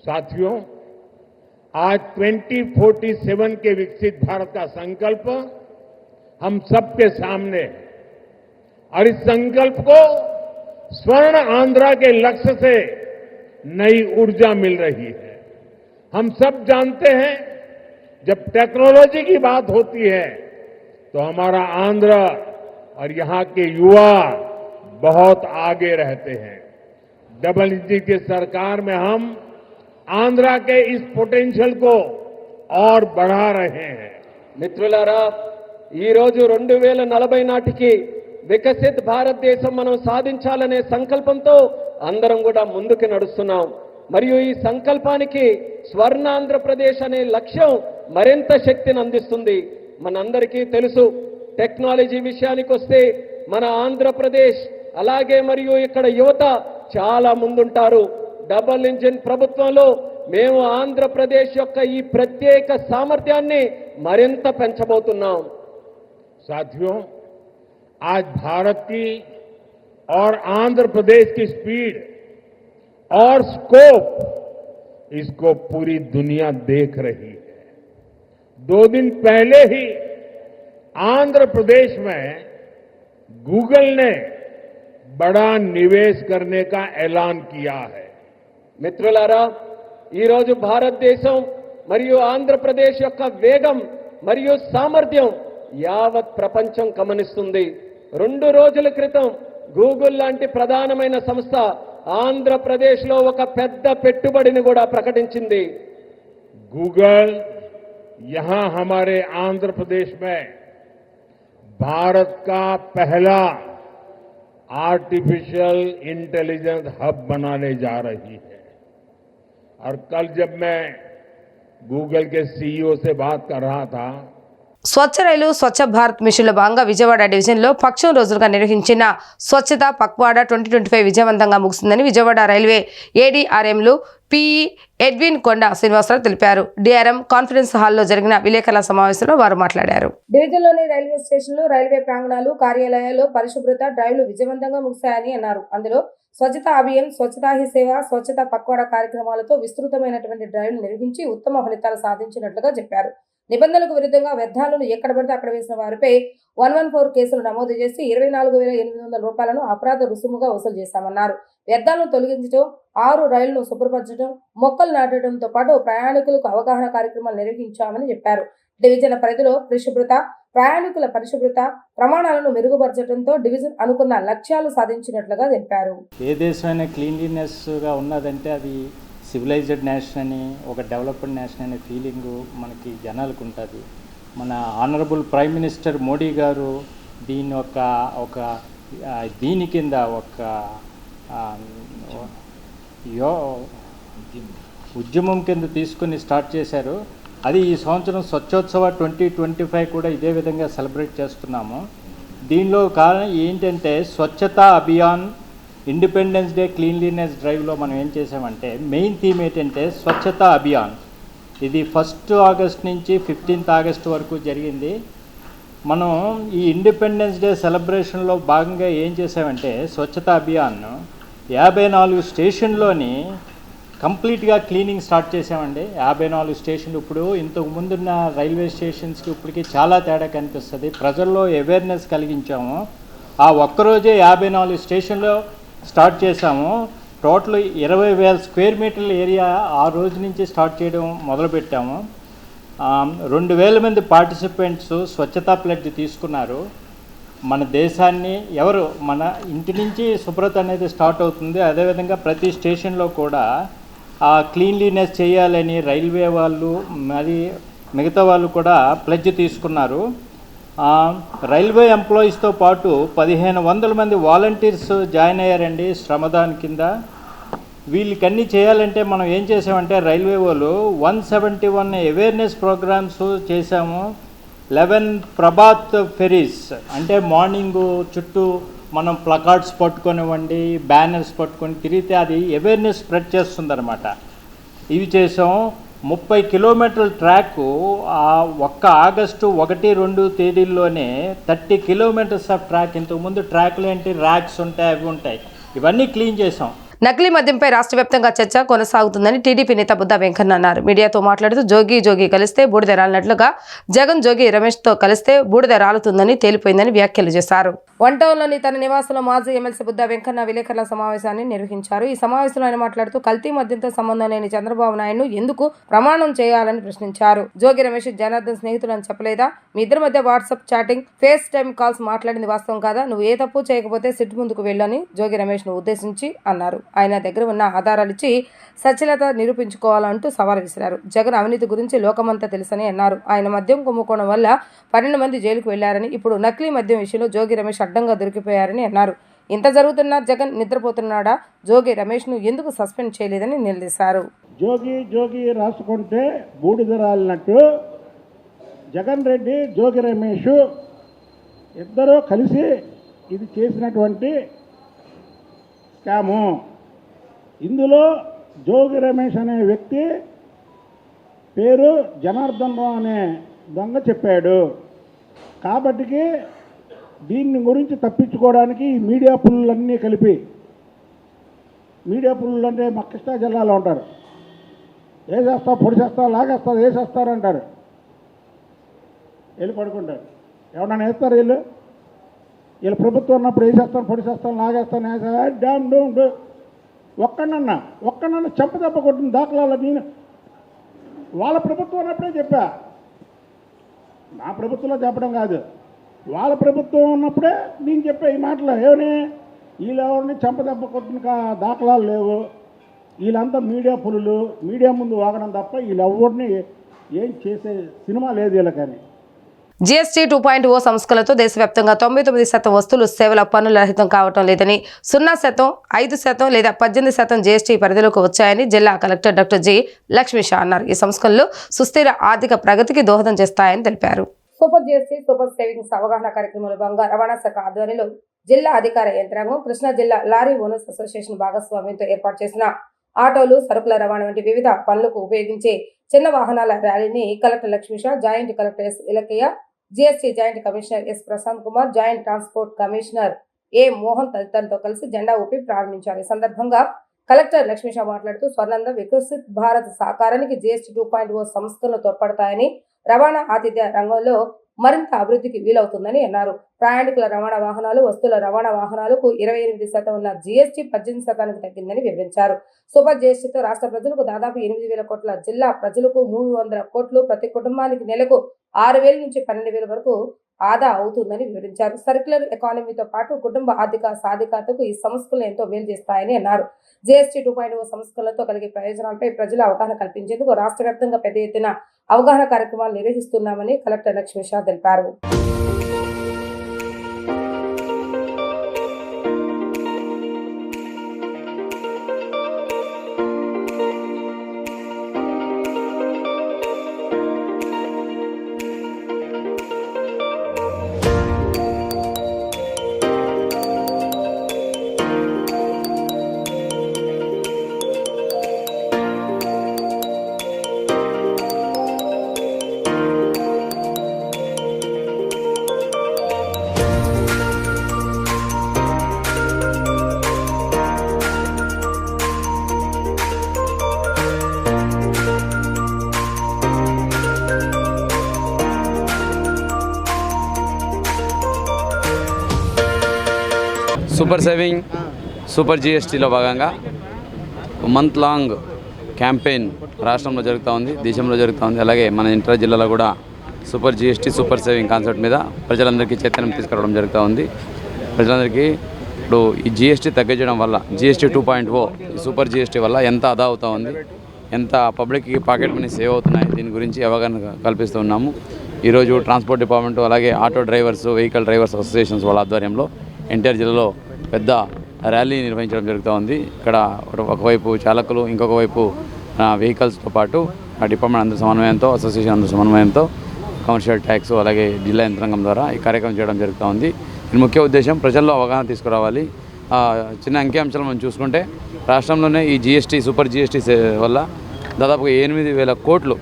साथियों, आज 2047 के विकसित भारत का संकल्प हम सबके सामने है और इस संकल्प को स्वर्ण आंध्रा के लक्ष्य से नई ऊर्जा मिल रही है। हम सब जानते हैं, जब टेक्नोलॉजी की बात होती है तो हमारा आंध्र और यहां के युवा बहुत आगे रहते हैं। डबल इंजन की सरकार में हम आंध्रा के इस पोटेंशियल को और बढ़ा रहे हैं। మిత్రులారా, ఈ రోజు 2040 నాటికి వికసిత్ భారతదేశం మనం సాధించాలనే సంకల్పంతో అందరం కూడా ముందుకు నడుస్తున్నాం. మరియు ఈ సంకల్పానికి స్వర్ణాంధ్రప్రదేశ్ అనే లక్ష్యం మరింత శక్తిని అందిస్తుంది. మనందరికీ తెలుసు, టెక్నాలజీ విషయానికి వస్తే మన ఆంధ్రప్రదేశ్ అలాగే మరియు ఇక్కడ యువత చాలా ముందుంటారు. డబుల్ ఇంజిన్ ప్రభుత్వంలో మేము ఆంధ్రప్రదేశ్ యొక్క ఈ ప్రత్యేక సామర్థ్యాన్ని మరింత పెంచబోతున్నాం. साथियों, आज भारत की और आंध्र प्रदेश की स्पीड और स्कोप, इसको पूरी दुनिया देख रही है। 2 दिन पहले ही आंध्र प्रदेश में गूगल ने बड़ा निवेश करने का ऐलान किया है। మిత్రులారా, ఈరోజు భారతదేశం మరియు ఆంధ్రప్రదేశ్ యొక్క వేగం మరియు సామర్థ్యం యావత్ ప్రపంచం గమనిస్తుంది. 2 రోజుల క్రితం గూగుల్ లాంటి ప్రధానమైన సంస్థ ఆంధ్రప్రదేశ్లో ఒక పెద్ద పెట్టుబడిని కూడా ప్రకటించింది. गूगल यहां हमारे आंध्र प्रदेश में भारत का पहला आर्टिफिशियल इंटेलिजेंस हब बनाने जा रही है। और कल जब मैं गूगल के सीईओ से बात कर रहा था, స్వచ్ఛ రైలు స్వచ్ఛ భారత్ మిషన్లో భాగంగా విజయవాడ డివిజన్లో పక్షం రోజులుగా నిర్వహించిన స్వచ్ఛత పక్వాడ 2025 విజయవంతంగా ముగిసిందని విజయవాడ రైల్వే ఏడీఆర్ఎంలు పిఈ ఎడ్విన్ కొండ శ్రీనివాసరావు తెలిపారు. డిఆర్ఎం కాన్ఫరెన్స్ హాల్లో జరిగిన విలేకరుల సమావేశంలో వారు మాట్లాడారు. డివిజన్లోని రైల్వే స్టేషన్లు, రైల్వే ప్రాంగణాలు, కార్యాలయాల్లో పరిశుభ్రత డ్రైవ్లు విజయవంతంగా ముగిశాయని అన్నారు. అందులో స్వచ్ఛతా అభియాన్, స్వచ్ఛతా హీ సేవ, స్వచ్ఛత పక్వాడ కార్యక్రమాలతో విస్తృతమైనటువంటి డ్రైవ్లు నిర్వహించి ఉత్తమ ఫలితాలు సాధించినట్లుగా చెప్పారు. నిబంధనలకు విరుద్ధంగా వ్యర్థాలను ఎక్కడ పడితే అక్కడ వేసిన వారిపై 114 కేసులు నమోదు చేసి 24,800 రూపాయలను అపరాధ రుసుముగా వసూలు చేశామన్నారు. వ్యర్థాలను తొలగించడం, 6 రైళ్లను శుభ్రపరచడం, మొక్కలు నాటడంతో పాటు ప్రయాణికులకు అవగాహన కార్యక్రమాలు నిర్వహించామని చెప్పారు. డివిజన్ పరిధిలో పరిశుభ్రత, ప్రయాణికుల పరిశుభ్రత ప్రమాణాలను మెరుగుపరచడంతో డివిజన్ అనుకున్న లక్ష్యాలు సాధించినట్లుగా తెలిపారు. ఏ దేశమైనా క్లీన్లీనెస్గా ఉన్నదంటే అది సివిలైజ్డ్ నేషన్ అని, ఒక డెవలప్డ్ నేషన్ అనే ఫీలింగు మనకి జనాలకు ఉంటుంది. మన ఆనరబుల్ ప్రైమ్ మినిస్టర్ మోడీ గారు దీన్ని దీని కింద ఉద్యమం కింద తీసుకుని స్టార్ట్ చేశారు. అది ఈ సంవత్సరం స్వచ్ఛోత్సవ 2025 కూడా ఇదే విధంగా సెలబ్రేట్ చేస్తున్నాము. దీనిలో కారణం ఏంటంటే స్వచ్ఛతా అభియాన్, ఇండిపెండెన్స్ డే క్లీన్లీనెస్ డ్రైవ్లో మనం ఏం చేసామంటే మెయిన్ థీమ్ ఏంటంటే స్వచ్ఛతా అభియాన్. ఇది 1 ఆగస్ట్ నుంచి 15 ఆగస్ట్ వరకు జరిగింది. మనం ఈ ఇండిపెండెన్స్ డే సెలబ్రేషన్లో భాగంగా ఏం చేసామంటే స్వచ్ఛతా అభియాన్ 54 స్టేషన్లోని కంప్లీట్గా క్లీనింగ్ స్టార్ట్ చేసామండి. 54 స్టేషన్లు. ఇప్పుడు ఇంతకు ముందున్న రైల్వే స్టేషన్స్కి ఇప్పటికీ చాలా తేడా కనిపిస్తుంది. ప్రజల్లో అవేర్నెస్ కలిగించాము. ఆ ఒక్కరోజే 54 స్టేషన్లో స్టార్ట్ చేసాము. టోటల్ 20,000 స్క్వేర్ మీటర్ల ఏరియా ఆ రోజు నుంచి స్టార్ట్ చేయడం మొదలుపెట్టాము. 2,000 మంది పార్టిసిపెంట్స్ స్వచ్ఛతా ప్లెడ్జ్ తీసుకున్నారు. మన దేశాన్ని మన ఇంటి నుంచి శుభ్రత అనేది స్టార్ట్ అవుతుంది. అదేవిధంగా ప్రతి స్టేషన్లో కూడా క్లీన్లీనెస్ చేయాలని రైల్వే వాళ్ళు మరి మిగతా వాళ్ళు కూడా ప్లెడ్జ్ తీసుకున్నారు. రైల్వే ఎంప్లాయీస్తో పాటు 1,500 మంది వాలంటీర్స్ జాయిన్ అయ్యారండి శ్రమదాన్ కింద. వీళ్ళకన్నీ చేయాలంటే మనం ఏం చేసామంటే రైల్వే వాళ్ళు 171 అవేర్నెస్ ప్రోగ్రామ్స్ చేశాము. 11 ప్రభాత్ ఫెరీస్ అంటే మార్నింగ్ చుట్టూ మనం ప్లకార్డ్స్ పట్టుకొనివ్వండి, బ్యానర్స్ పట్టుకొని తిరిగితే అది అవేర్నెస్ స్ప్రెడ్ చేస్తుందన్నమాట. ఇవి చేసాం. 30 కిలోమీటర్ల ట్రాక్ ఒక్క ఆగస్టు 1, 2 తేదీల్లోనే 30 కిలోమీటర్స్ ఆఫ్ ట్రాక్. ఇంతకుముందు ట్రాక్లు ఏంటి, ర్యాక్స్ ఉంటాయి, అవి ఉంటాయి, ఇవన్నీ క్లీన్ చేసాం. నకిలీ మద్యంపై రాష్ట్ర వ్యాప్తంగా చర్చ కొనసాగుతుందని టీడీపీ నేత బుద్ధా వెంకన్న అన్నారు. మీడియాతో మాట్లాడుతూ జోగి కలిస్తే బూడిద రాలినట్లుగా జగన్ జోగి రమేష్తో కలిస్తే బూడిద రాలుతుందని తేలిపోయిందని వ్యాఖ్యలు చేశారు. వన్ టౌన్లోని తన నివాసంలో మాజీ ఎమ్మెల్సీ బుద్ధా వెంకన్న విలేకరుల సమావేశాన్ని నిర్వహించారు. ఈ సమావేశంలో ఆయన మాట్లాడుతూ కల్తీ మద్యంతో సంబంధం లేని చంద్రబాబు నాయుడును ఎందుకు ప్రమాణం చేయాలని ప్రశ్నించారు. జోగి రమేష్ జనార్దన్ స్నేహితులని చెప్పలేదా? మీ ఇద్దరి మధ్య WhatsApp chatting, face time calls మాట్లాడింది వాస్తవం కాదా? నువ్వు ఏ తప్పు చేయకపోతే సిట్ ముందుకు వెళ్ళని జోగి రమేష్ ను ఉద్దేశించి అన్నారు. ఆయన దగ్గర ఉన్న ఆధారాలు ఇచ్చి సత్యలత నిరూపించుకోవాలంటూ సవాల్ విసిరారు. జగన్ అవినీతి గురించి లోకమంతా తెలుసని అన్నారు. ఆయన మద్యం కుంభకోణం వల్ల 12 మంది జైలుకు వెళ్లారని, ఇప్పుడు నకిలీ మద్యం విషయంలో జోగి రమేష్ అడ్డంగా దొరికిపోయారని అన్నారు. ఇంత జరుగుతున్నా జగన్ నిద్రపోతున్నాడా? జోగి రమేష్ ను ఎందుకు సస్పెండ్ చేయలేదని నిలదీశారు. జోగి రాసుకుంటే బూడిద రాలినట్టు జగన్ రెడ్డి, జోగి రమేష్ ఇద్దరూ కలిసి ఇది చేసినటువంటి స్కాము. ఇందులో జోగి రమేష్ అనే వ్యక్తి పేరు జనార్దన్ రావు అనే దొంగ చెప్పాడు. కాబట్టికి దీన్ని గురించి తప్పించుకోవడానికి ఈ మీడియా పుల్లులన్నీ కలిపి, మీడియా పుల్లు అంటే మా కృష్ణా జిల్లాలో ఉంటారు, వేసేస్తా, పొడి చేస్తా, లాగేస్తా, వేసేస్తారు అంటారు. వెళ్ళి పడుకుంటారు. ఎవరన్నా వేస్తారు వీళ్ళు ప్రభుత్వం ఉన్నప్పుడు వేసేస్తాను, పొడి చేస్తాను, లాగేస్తాను, డ్యామ్ డోమ్ ఒక్కనన్నా చెంపదెబ్బ కొట్టిన దాఖలాలు నేను వాళ్ళ ప్రభుత్వం ఉన్నప్పుడే చెప్పా. నా ప్రభుత్వంలో చెప్పడం కాదు, వాళ్ళ ప్రభుత్వం ఉన్నప్పుడే నేను చెప్పా ఈ మాటలు. ఏమని వీళ్ళు ఎవరిని చెంపదెబ్బ కొట్టిన దాఖలాలు లేవు. వీళ్ళంతా మీడియా పులులు, మీడియా ముందు వాగడం తప్ప వీళ్ళు ఎవరిని ఏం చేసే సినిమా లేదు వీళ్ళకని. జీఎస్టీ 2.0 సంస్కరణలతో దేశవ్యాప్తంగా 99% వస్తువులు సేవల పన్నుల రహితం కావటం లేదని, 0%, 5% లేదా 18% జీఎస్టీ పరిధిలోకి వచ్చాయని జిల్లా కలెక్టర్ డాక్టర్ జి లక్ష్మీషా అన్నారు. ఈ సంస్కరణలు సుస్థిర ఆర్థిక ప్రగతికి దోహదం చేస్తాయని తెలిపారు. సూపర్ జీఎస్టీ, సూపర్ సేవింగ్స్ అవగాహన కార్యక్రమంలో భాగంగా రవాణా శాఖ ఆధ్వర్యంలో జిల్లా అధికార యంత్రాంగం, కృష్ణా జిల్లా లారీ ఓనర్స్ అసోసియేషన్ భాగస్వామ్యంతో ఏర్పాటు చేసిన ఆటోలు, సరుకుల రవాణా వంటి వివిధ పనులకు ఉపయోగించే చిన్న వాహనాల ర్యాలీని collector Lakshmisha, joint collector S Ilakayya, GST joint commissioner S Prashanth Kumar, joint transport commissioner A Mohan తదితరులతో కలిసి జెండా ఊపి ప్రారంభించారు. ఈ సందర్భంగా కలెక్టర్ లక్ష్మీషా మాట్లాడుతూ స్వర్ణంద వికసిత్ భారత్ సాకారానికి జీఎస్టీ 2.0 సంస్కరణలు తోడ్పడతాయని, రవాణా ఆతిథ్య రంగంలో మరింత అభివృద్ధికి వీలవుతుందని అన్నారు. ప్రయాణికుల రవాణా వాహనాలు, వస్తువుల రవాణా వాహనాలకు 28% ఉన్న జీఎస్టీ 18% తగ్గిందని వివరించారు. సూపర్ జీఎస్టీతో రాష్ట్ర ప్రజలకు దాదాపు 8,000 కోట్ల, జిల్లా ప్రజలకు 300 కోట్లు, ప్రతి కుటుంబానికి నెలకు 6,000 నుంచి 12,000 వరకు ఆదా అవుతుందని వివరించారు. సర్క్యులర్ ఎకానమీతో పాటు కుటుంబ ఆర్థిక సాధికారతకు ఈ సంస్కరణలు ఎంతో మేలు చేస్తాయని అన్నారు. జీఎస్టీ 2.0 సంస్కరణలతో కలిగే ప్రయోజనాలపై ప్రజల అవగాహన కల్పించేందుకు రాష్ట్ర వ్యాప్తంగా పెద్ద ఎత్తున అవగాహన కార్యక్రమాలు నిర్వహిస్తున్నామని కలెక్టర్ లక్ష్మీ షా తెలిపారు. సూపర్ సేవింగ్ సూపర్ జిఎస్టీలో భాగంగా మంత్ లాంగ్ క్యాంపెయిన్ రాష్ట్రంలో జరుగుతూ ఉంది, దేశంలో జరుగుతూ ఉంది. అలాగే మన ఇంటర్ జిల్లాలో కూడా super GST super saving concept మీద ప్రజలందరికీ చైతన్యం తీసుకురావడం జరుగుతూ ఉంది. ప్రజలందరికీ ఇప్పుడు ఈ జిఎస్టీ తగ్గించడం వల్ల జిఎస్టీ 2.0 ఈ సూపర్ జిఎస్టీ వల్ల ఎంత ఆదా అవుతూ ఉంది, ఎంత పబ్లిక్కి పాకెట్ మనీ సేవ్ అవుతున్నాయి, దీని గురించి అవగాహన కల్పిస్తూ ఉన్నాము. ఈరోజు ట్రాన్స్పోర్ట్ డిపార్ట్మెంట్ అలాగే auto drivers vehicle drivers associations వాళ్ళ ఆధ్వర్యంలో ఎన్టీఆర్ జిల్లాలో పెద్ద ర్యాలీ నిర్వహించడం జరుగుతూ ఉంది. ఇక్కడ ఒకవైపు చాలకులు, ఇంకొక వైపు వెహికల్స్తో పాటు ఆ డిపార్ట్మెంట్ అందరి సమన్వయంతో, అసోసియేషన్ అందరి సమన్వయంతో, కమర్షియల్ ట్యాక్స్ అలాగే జిల్లా యంత్రాంగం ద్వారా ఈ కార్యక్రమం చేయడం జరుగుతూ ఉంది. దీని ముఖ్య ఉద్దేశం ప్రజల్లో అవగాహన తీసుకురావాలి. చిన్న అంకిఅంశాలు మనం చూసుకుంటే రాష్ట్రంలోనే ఈ జిఎస్టీ సూపర్ జిఎస్టీ వల్ల దాదాపుగా 8,000 కోట్లు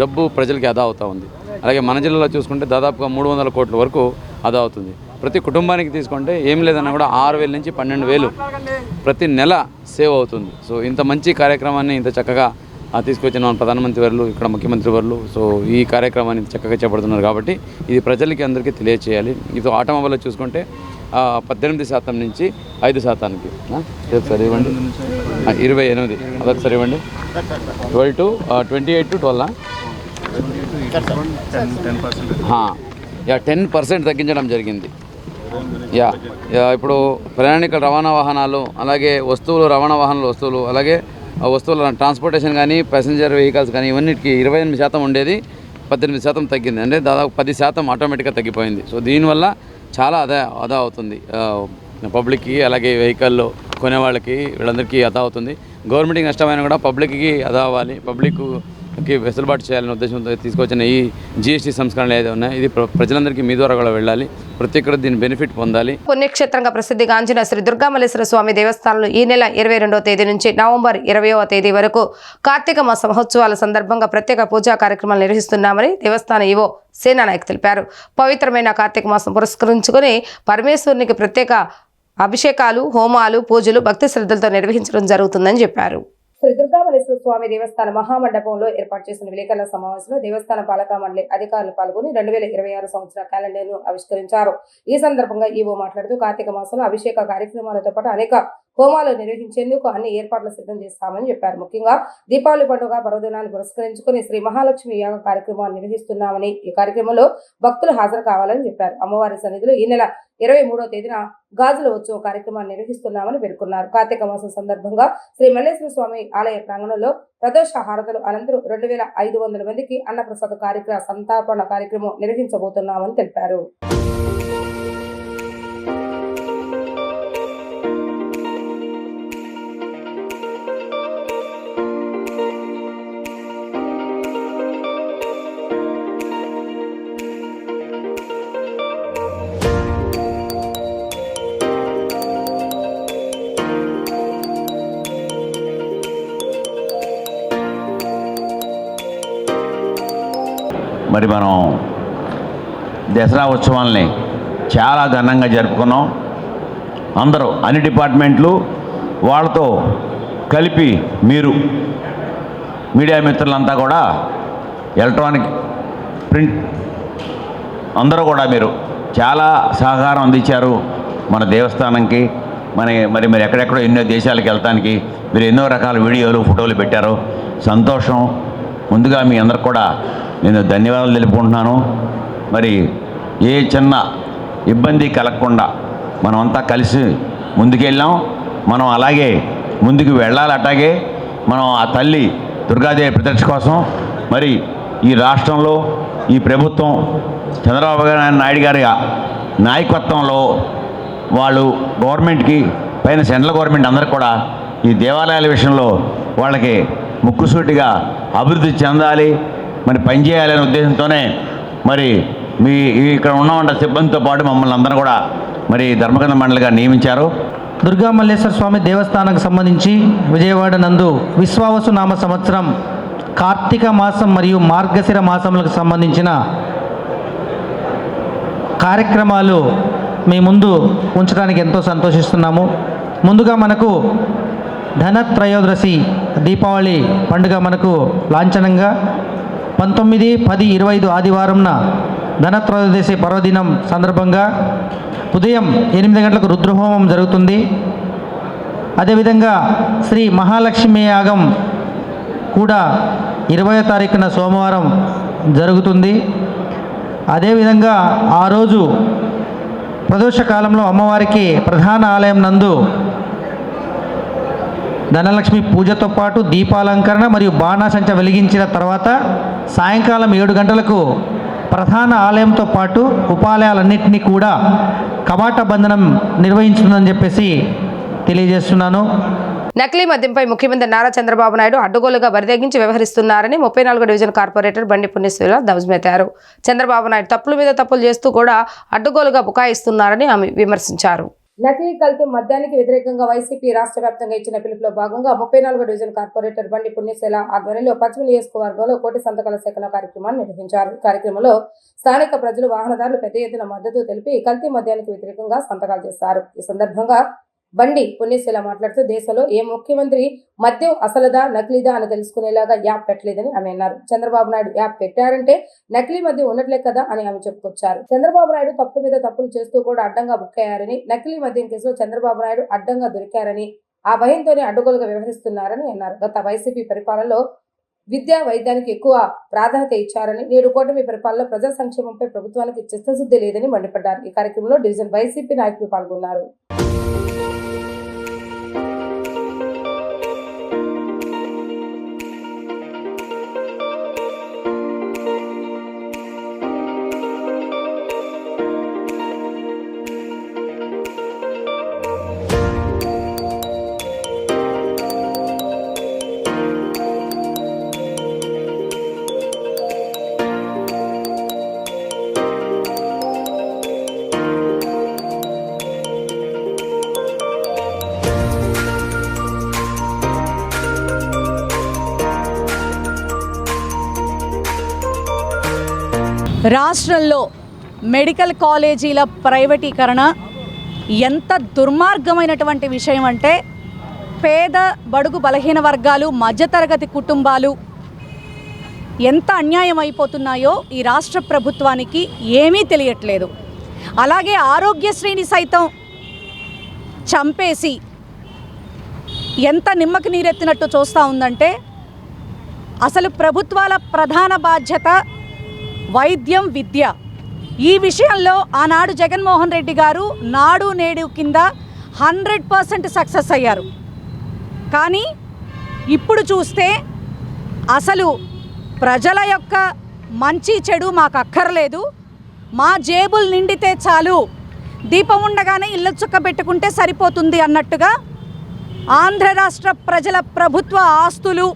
డబ్బు ప్రజలకి ఆదా అవుతూ ఉంది. అలాగే మన జిల్లాలో చూసుకుంటే దాదాపుగా 300 కోట్ల వరకు ఆదా అవుతుంది. ప్రతి కుటుంబానికి తీసుకుంటే ఏం లేదన్నా కూడా 6,000 నుంచి 12,000 ప్రతి నెల సేవ్ అవుతుంది. సో ఇంత మంచి కార్యక్రమాన్ని ఇంత చక్కగా తీసుకొచ్చిన మన ప్రధానమంత్రి వర్లు, ఇక్కడ ముఖ్యమంత్రి వర్లు సో ఈ కార్యక్రమాన్ని చక్కగా చేపడుతున్నారు కాబట్టి ఇది ప్రజలకి అందరికీ తెలియచేయాలి. ఇది ఆటోమొబైల్లో చూసుకుంటే 18% నుంచి 5%కి ఒకసారి ఇవ్వండి, 28 అదొకసారి ఇవ్వండి, 12 to 28 to 12 10% తగ్గించడం జరిగింది. ఇప్పుడు ప్రయాణికుల రవాణా వాహనాలు అలాగే రవాణా వాహనాల వస్తువులు అలాగే వస్తువుల ట్రాన్స్పోర్టేషన్ కానీ ప్యాసింజర్ వెహికల్స్ కానీ ఇవన్నిటికీ 28% ఉండేది 18% తగ్గింది. అంటే దాదాపు 10% ఆటోమేటిక్గా తగ్గిపోయింది. సో దీనివల్ల చాలా ఆదా అవుతుంది పబ్లిక్కి, అలాగే వెహికల్లో కొనేవాళ్ళకి, వీళ్ళందరికీ ఆదా అవుతుంది. గవర్నమెంట్కి నష్టమైన కూడా పబ్లిక్కి ఆదా అవ్వాలి, పబ్లిక్కి వెసులుబాటు చేయాలనే ఉద్దేశంతో తీసుకొచ్చిన ఈ జిఎస్టీ సంస్కరణలు ఏదైతే ఉన్నాయో ఇది ప్రజలందరికీ మీ ద్వారా కూడా వెళ్ళాలి, ప్రతి ఒక్కరు దీని బెనిఫిట్ పొందాలి. పుణ్యక్షేత్రంగా ప్రసిద్ధిగాంచిన శ్రీ దుర్గామల్లేశ్వర స్వామి దేవస్థానంలో ఈ నెల 22వ తేదీ నుంచి నవంబర్ 20వ తేదీ వరకు కార్తీక మాస మహోత్సవాల సందర్భంగా ప్రత్యేక పూజా కార్యక్రమాలు నిర్వహిస్తున్నామని దేవస్థాన ఈవో సేనానాయక్ తెలిపారు. పవిత్రమైన కార్తీక మాసం పురస్కరించుకుని పరమేశ్వరునికి ప్రత్యేక అభిషేకాలు, హోమాలు, పూజలు భక్తి శ్రద్ధలతో నిర్వహించడం జరుగుతుందని చెప్పారు. శ్రీ దుర్గామల్లేశ్వర స్వామి దేవస్థాన మహామండపంలో ఏర్పాటు చేసిన విలేకరుల సమావేశంలో దేవస్థాన పాలక మండలి అధికారులు పాల్గొని 2026 సంవత్సర క్యాలెండర్ను ఆవిష్కరించారు. ఈ సందర్భంగా ఈవో మాట్లాడుతూ కార్తీక మాసంలో అభిషేక కార్యక్రమాలతో పాటు అనేక హోమాలు నిర్వహించేందుకు అన్ని ఏర్పాట్లు సిద్ధం చేస్తామని చెప్పారు. ముఖ్యంగా దీపావళి పండుగ పర్వదినాన్ని పురస్కరించుకుని శ్రీ మహాలక్ష్మి యాగ కార్యక్రమాలు నిర్వహిస్తున్నామని, ఈ కార్యక్రమంలో భక్తులు హాజరు కావాలని చెప్పారు. అమ్మవారి సన్నిధిలో ఈ నెల 23వ తేదీన గాజుల ఉత్సవ కార్యక్రమాన్ని నిర్వహిస్తున్నామని పేర్కొన్నారు. కార్తీక మాసం సందర్భంగా శ్రీ మల్లేశ్వర స్వామి ఆలయ ప్రాంగణంలో ప్రదోష హారతులు అనంతరం 2,500 మందికి అన్నప్రసాద కార్యక్రమ సంతాపన కార్యక్రమం నిర్వహించబోతున్నామని తెలిపారు. మరి మనం దసరా ఉత్సవాల్ని చాలా ఘనంగా జరుపుకున్నాం. అందరూ అన్ని డిపార్ట్మెంట్లు వాళ్ళతో కలిపి మీరు మీడియా మిత్రులంతా కూడా ఎలక్ట్రానిక్, ప్రింట్ అందరూ కూడా మీరు చాలా సహకారం అందించారు మన దేవస్థానంకి. మరి ఎక్కడెక్కడో ఎన్నో దేశాలకు వెళ్తానికి మీరు ఎన్నో రకాల వీడియోలు, ఫోటోలు పెట్టారు. సంతోషం. ముందుగా మీ అందరికి కూడా నేను ధన్యవాదాలు తెలుపుకుంటున్నాను. మరి ఏ చిన్న ఇబ్బంది కలగకుండా మనమంతా కలిసి ముందుకెళ్ళాం. మనం అలాగే ముందుకు వెళ్ళాలి. అట్లాగే మనం ఆ తల్లి దుర్గాదేవి ప్రత్యక్ష కోసం మరి ఈ రాష్ట్రంలో ఈ ప్రభుత్వం చంద్రబాబు నాయుడు గారి నాయకత్వంలో వాళ్ళు గవర్నమెంట్కి పైన సెంట్రల్ గవర్నమెంట్ అందరూ కూడా ఈ దేవాలయాల విషయంలో వాళ్ళకి ముక్కుసూటిగా అభివృద్ధి చెందాలి, మరి పనిచేయాలనే ఉద్దేశంతోనే మరి మీ ఇక్కడ ఉన్న సిబ్బందితో పాటు మమ్మల్ని అందరూ కూడా మరి ధర్మకర్త మండలిగా నియమించారు. దుర్గా మల్లేశ్వర స్వామి దేవస్థానానికి సంబంధించి విజయవాడ నందు విశ్వావసు నామ సంవత్సరం కార్తీక మాసం మరియు మార్గశిర మాసములకు సంబంధించిన కార్యక్రమాలు మీ ముందు ఉంచడానికి ఎంతో సంతోషిస్తున్నాము. ముందుగా మనకు ధనత్రయోదశి దీపావళి పండుగ మనకు లాంఛనంగా 19, 10, 25 ఆదివారంన ధనత్రయోదశి పర్వదినం సందర్భంగా ఉదయం 8 గంటలకు రుద్రహోమం జరుగుతుంది. అదేవిధంగా శ్రీ మహాలక్ష్మి యాగం కూడా 20వ తారీఖున సోమవారం జరుగుతుంది. అదేవిధంగా ఆ రోజు ప్రదోష కాలంలో అమ్మవారికి ప్రధాన ఆలయం నందు ధనలక్ష్మి పూజతో పాటు దీపాలంకరణ మరియు బాణాసంచ వెలిగించిన తర్వాత సాయంకాలం 7 గంటలకు ప్రధాన ఆలయంతో పాటు ఉపాలయాలన్నింటినీ కూడా కవాట బంధనం నిర్వహించుతుందని చెప్పేసి తెలియజేస్తున్నాను. నకిలీ మద్యంపై ముఖ్యమంత్రి నారా చంద్రబాబు నాయుడు అడ్డగోలుగా బరిదెగించి వ్యవహరిస్తున్నారని 34వ డివిజన్ కార్పొరేటర్ బండి పుణ్యశ్రీల ధ్వజమెత్తారు. చంద్రబాబు నాయుడు తప్పుల మీద తప్పులు చేస్తూ కూడా అడ్డగోలుగా బుకాయిస్తున్నారని ఆమె విమర్శించారు. నకిలీ కల్తీ మద్యానికి వ్యతిరేకంగా వైసీపీ రాష్ట్ర వ్యాప్తంగా ఇచ్చిన పిలుపులో భాగంగా 34వ డివిజన్ కార్పొరేటర్ బండి పుణ్యశీల ఆధ్వర్యంలో పశ్చిమ నియోజకవర్గంలో కోటి సంతకాల సేకరణ కార్యక్రమాన్ని నిర్వహించారు. ఈ కార్యక్రమంలో స్థానిక ప్రజలు, వాహనదారులు పెద్ద ఎత్తున మద్దతు తెలిపి కల్తీ మద్యానికి వ్యతిరేకంగా సంతకాలు చేశారు. ఈ సందర్భంగా బండి పుణ్యశీల మాట్లాడుతూ దేశంలో ఏ ముఖ్యమంత్రి మద్యం అసలుదా నకిలీదా అని తెలుసుకునేలాగా యాప్ పెట్టలేదని ఆమె అన్నారు. చంద్రబాబు నాయుడు యాప్ పెట్టారంటే నకిలీ మద్యం ఉన్నట్లే కదా అని ఆమె చెప్పుకొచ్చారు. చంద్రబాబు నాయుడు తప్పుల మీద తప్పులు చేస్తూ కూడా అడ్డంగా బుక్ అయ్యారని, నకిలీ మద్యం కేసులో చంద్రబాబు నాయుడు అడ్డంగా దొరికారని, ఆ భయంతోనే అడ్డగోలుగా వ్యవహరిస్తున్నారని అన్నారు. గత వైసీపీ పరిపాలనలో విద్యా వైద్యానికి ఎక్కువ ప్రాధాన్యత ఇచ్చారని, నేడు కూటమి పరిపాలనలో ప్రజా సంక్షేమంపై ప్రభుత్వానికి చిత్తశుద్ధి లేదని మండిపడ్డారు. ఈ కార్యక్రమంలో డివిజన్ వైసీపీ నాయకులు పాల్గొన్నారు. రాష్ట్రంలో మెడికల్ కాలేజీల ప్రైవేటీకరణ ఎంత దుర్మార్గమైనటువంటి విషయం అంటే, పేద బడుగు బలహీన వర్గాలు, మధ్యతరగతి కుటుంబాలు ఎంత అన్యాయం అయిపోతున్నాయో ఈ రాష్ట్ర ప్రభుత్వానికి ఏమీ తెలియట్లేదు. అలాగే ఆరోగ్యశ్రీని సైతం చంపేసి ఎంత నిమ్మకి నీరెత్తినట్టు చూస్తూ ఉందంటే, అసలు ప్రభుత్వాల ప్రధాన బాధ్యత వైద్యం, విద్య. ఈ విషయంలో ఆనాడు జగన్మోహన్ రెడ్డి గారు నాడు నేడు కింద 100% సక్సెస్ అయ్యారు. కానీ ఇప్పుడు చూస్తే అసలు ప్రజల యొక్క మంచి చెడు మాకు అక్కర్లేదు, మా జేబులు నిండితే చాలు, దీపం ఉండగానే ఇళ్ళ చుక్క పెట్టుకుంటే సరిపోతుంది అన్నట్టుగా ఆంధ్ర రాష్ట్ర ప్రజల ప్రభుత్వ ఆస్తులు,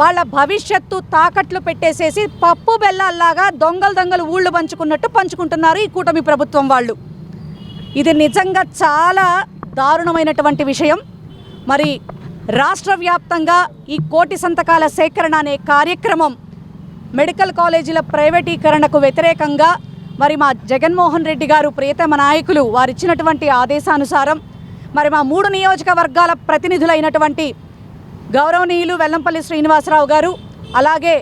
వాళ్ళ భవిష్యత్తు తాకట్లు పెట్టేసేసి పప్పు బెల్లాల్లాగా దొంగలు ఊళ్ళు పంచుకున్నట్టు పంచుకుంటున్నారు ఈ కూటమి ప్రభుత్వం వాళ్ళు. ఇది నిజంగా చాలా దారుణమైనటువంటి విషయం. మరి రాష్ట్ర వ్యాప్తంగా ఈ కోటి సంతకాల సేకరణ అనే కార్యక్రమం మెడికల్ కాలేజీల ప్రైవేటీకరణకు వ్యతిరేకంగా మరి మా జగన్మోహన్ రెడ్డి గారు ప్రియతమ నాయకులు వారిచ్చినటువంటి ఆదేశానుసారం మరి మా 3 నియోజకవర్గాల ప్రతినిధులైనటువంటి గౌరవనీయులు వెల్లంపల్లి శ్రీనివాసరావు గారు, అలాగే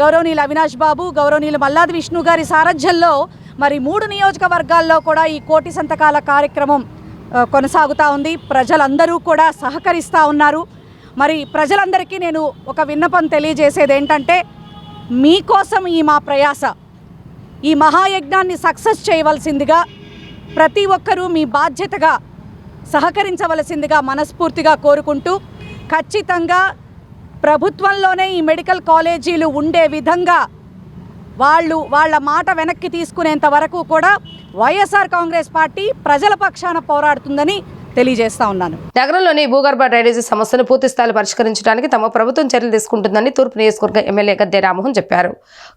గౌరవనీయులు అవినాష్ బాబు, గౌరవనీయులు మల్లాది విష్ణు గారి సారథ్యంలో మరి 3 నియోజకవర్గాల్లో కూడా ఈ కోటి సంతకాల కార్యక్రమం కొనసాగుతూ ఉంది. ప్రజలందరూ కూడా సహకరిస్తూ ఉన్నారు. మరి ప్రజలందరికీ నేను ఒక విన్నపం తెలియజేసేది ఏంటంటే, మీకోసం ఈ మా ప్రయాస, ఈ మహాయజ్ఞాన్ని సక్సెస్ చేయవలసిందిగా ప్రతి ఒక్కరూ మీ బాధ్యతగా సహకరించవలసిందిగా మనస్ఫూర్తిగా కోరుకుంటూ, ఖచ్చితంగా ప్రభుత్వంలోనే ఈ మెడికల్ కాలేజీలు ఉండే విధంగా వాళ్ళ మాట వెనక్కి తీసుకునేంత వరకు కూడా వైఎస్ఆర్ కాంగ్రెస్ పార్టీ ప్రజల పక్షాన పోరాడుతుందని తెలియజేస్తా ఉన్నాను. నగరంలోని భూగర్భ డ్రైనేజీ సమస్యను పూర్తి స్థాయిలో పరిష్కరించడానికి తమ ప్రభుత్వం చర్యలు తీసుకుంటుందని తూర్పు నియోజకవర్గ ఎమ్మెల్యే గద్దె రామ్మోహన్ చెప్పారు.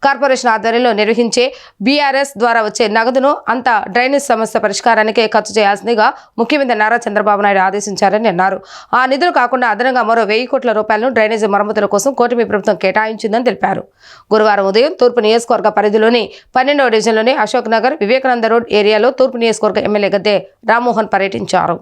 కార్పొరేషన్ ఆధ్వర్యంలో నిర్వహించే బీఆర్ఎస్ ద్వారా వచ్చే నగదును అంత డ్రైనేజ్ సమస్య పరిష్కారానికే ఖర్చు చేయాల్సిందిగా ముఖ్యమంత్రి నారా చంద్రబాబు నాయుడు ఆదేశించారని అన్నారు. ఆ నిధులు కాకుండా అదనంగా మరో 1000 కోట్ల రూపాయలను డ్రైనేజీ మరమ్మతుల కోసం కూటమి ప్రభుత్వం కేటాయించిందని తెలిపారు. గురువారం ఉదయం తూర్పు నియోజకవర్గ పరిధిలోని 12వ డివిజన్లోని అశోక్ నగర్, వివేకానంద రోడ్ ఏరియాలో తూర్పు నియోజకవర్గ ఎమ్మెల్యే గద్దె రామ్మోహన్ పర్యటించారు.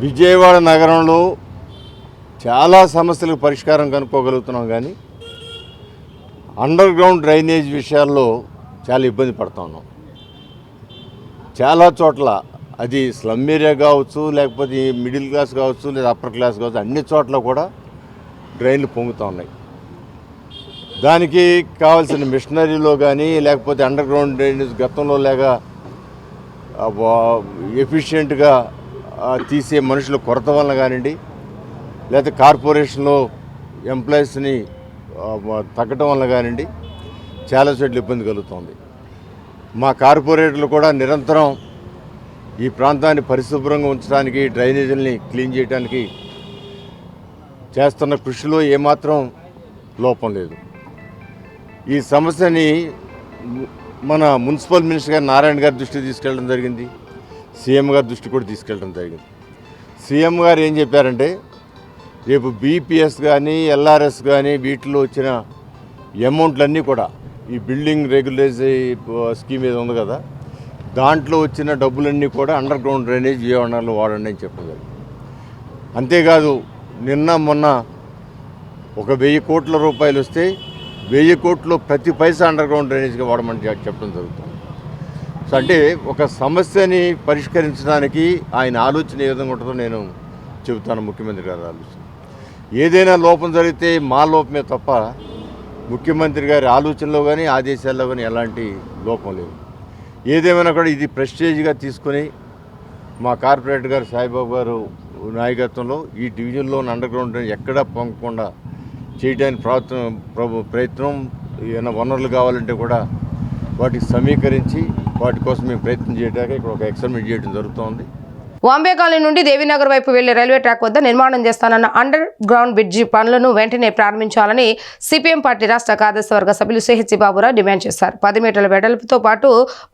విజయవాడ నగరంలో చాలా సమస్యలకు పరిష్కారం కనుక్కోగలుగుతున్నాం, కానీ అండర్ గ్రౌండ్ డ్రైనేజ్ విషయాల్లో చాలా ఇబ్బంది పడుతూ ఉన్నాం. చాలా చోట్ల అది స్లమ్ ఏరియా కావచ్చు, లేకపోతే మిడిల్ క్లాస్ కావచ్చు, లేదా అప్పర్ క్లాస్ కావచ్చు, అన్ని చోట్ల కూడా డ్రైన్లు పొంగుతూ ఉన్నాయి. దానికి కావాల్సిన మిషనరీలో కానీ, లేకపోతే అండర్ గ్రౌండ్ డ్రైనేజ్ గతంలో లేక ఎఫిషియెంట్గా తీసే మనుషుల కొరత వలన కానివ్వండి, లేకపోతే కార్పొరేషన్లో ఎంప్లాయీస్ని తగ్గటం వల్ల కానివ్వండి, చాలా చోట్ల ఇబ్బంది కలుగుతుంది. మా కార్పొరేటర్లు కూడా నిరంతరం ఈ ప్రాంతాన్ని పరిశుభ్రంగా ఉంచడానికి, డ్రైనేజీల్ని క్లీన్ చేయడానికి చేస్తున్న కృషిలో ఏమాత్రం లోపం లేదు. ఈ సమస్యని మన మున్సిపల్ మినిస్టర్ గారు నారాయణ గారి దృష్టికి తీసుకెళ్ళడం జరిగింది, సీఎం గారి దృష్టి కూడా తీసుకెళ్ళడం జరిగింది. సీఎం గారు ఏం చెప్పారంటే, రేపు బీపీఎస్ కానీ, ఎల్ఆర్ఎస్ కానీ వీటిలో వచ్చిన అమౌంట్లన్నీ కూడా ఈ బిల్డింగ్ రెగ్యులేటరీ స్కీమ్ ఏదో ఉంది కదా, దాంట్లో వచ్చిన డబ్బులన్నీ కూడా అండర్ గ్రౌండ్ డ్రైనేజ్ విజయవాడలో వాడండి అని చెప్పారు. అంతేకాదు, నిన్న మొన్న ఒక 1000 కోట్ల రూపాయలు వస్తే 1000 కోట్లు ప్రతి పైసా అండర్ గ్రౌండ్ డ్రైనేజ్గా వాడమని చెప్పడం జరుగుతుంది. సో అంటే ఒక సమస్యని పరిష్కరించడానికి ఆయన ఆలోచన ఏ విధంగా ఉంటుందో నేను చెబుతాను. ముఖ్యమంత్రి గారి ఆలోచన ఏదైనా లోపం జరిగితే మా లోపమే తప్ప ముఖ్యమంత్రి గారి ఆలోచనలో కానీ ఆదేశాల్లో కానీ ఎలాంటి లోపం లేదు. ఏదేమైనా కూడా ఇది ప్రెస్టేజ్గా తీసుకొని మా కార్పొరేటర్ గారు సాయిబాబు గారు నాయకత్వంలో ఈ డివిజన్లో అండర్ గ్రౌండ్ ఎక్కడా పొంగకుండా చేయడానికి ప్రయత్నం, ఏమైనా వనరులు కావాలంటే కూడా వాటికి సమీకరించి వాటి కోసం మేము ప్రయత్నం చేయడానికి ఇక్కడ ఒక ఎక్స్పెరిమెంట్ చేయడం జరుగుతోంది. వాంబే కాలనీ నుండి దేవీనగర్ వైపు వెళ్లే రైల్వే ట్రాక్ వద్ద నిర్మాణం చేస్తానన్న అండర్ గ్రౌండ్ బ్రిడ్జి పనులను వెంటనే ప్రారంభించాలని సిపిఎం పార్టీ రాష్ట్ర కార్యవర్గ సభ్యులు సిహెచ్ బాబురావు డిమాండ్ చేశారు. 10 మీటర్ల వెడల్పుతో పాటు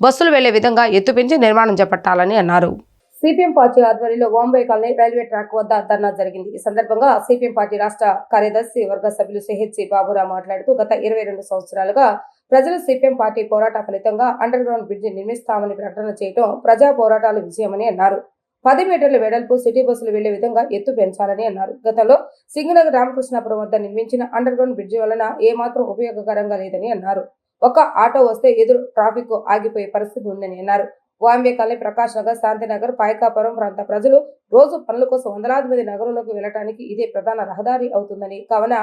బస్సులు వెళ్లే విధంగా ఎత్తు పెంచి నిర్మాణం చేపట్టాలని అన్నారు. సిపిఎం పార్టీ ఆధ్వర్యంలో వాంబే కాలనీ రైల్వే ట్రాక్ వద్ద ధర్నా జరిగింది. ఈ సందర్భంగా సిపిఎం పార్టీ రాష్ట్ర కార్యదర్శి వర్గ సభ్యులు సిహెచ్ బాబురావు మాట్లాడుతూ, గత 22 సంవత్సరాలుగా ప్రజలు సిపిఎం పార్టీ పోరాట ఫలితంగా అండర్ గ్రౌండ్ బ్రిడ్జి నిర్మిస్తామని ప్రకటన చేయడం ప్రజా పోరాటాల విజయమని అన్నారు. 10 మీటర్ల వెడల్పు సిటీ బస్సులు వెళ్లే విధంగా ఎత్తు పెంచాలని అన్నారు. గతంలో సింగనగర్ రామకృష్ణాపురం వద్ద నిర్మించిన అండర్ గ్రౌండ్ బ్రిడ్జి వలన ఏమాత్రం ఉపయోగకరంగా లేదని అన్నారు. ఒక ఆటో వస్తే ఎదురు ట్రాఫిక్ ఆగిపోయే పరిస్థితి ఉందని అన్నారు. వాంబే కాలనీ, ప్రకాష్ నగర్, శాంతినగర్, పాయకాపురం ప్రాంత ప్రజలు రోజు పనుల కోసం వందలాది మంది నగరంలోకి వెళ్లడానికి ఇదే ప్రధాన రహదారి అవుతుందని, కావున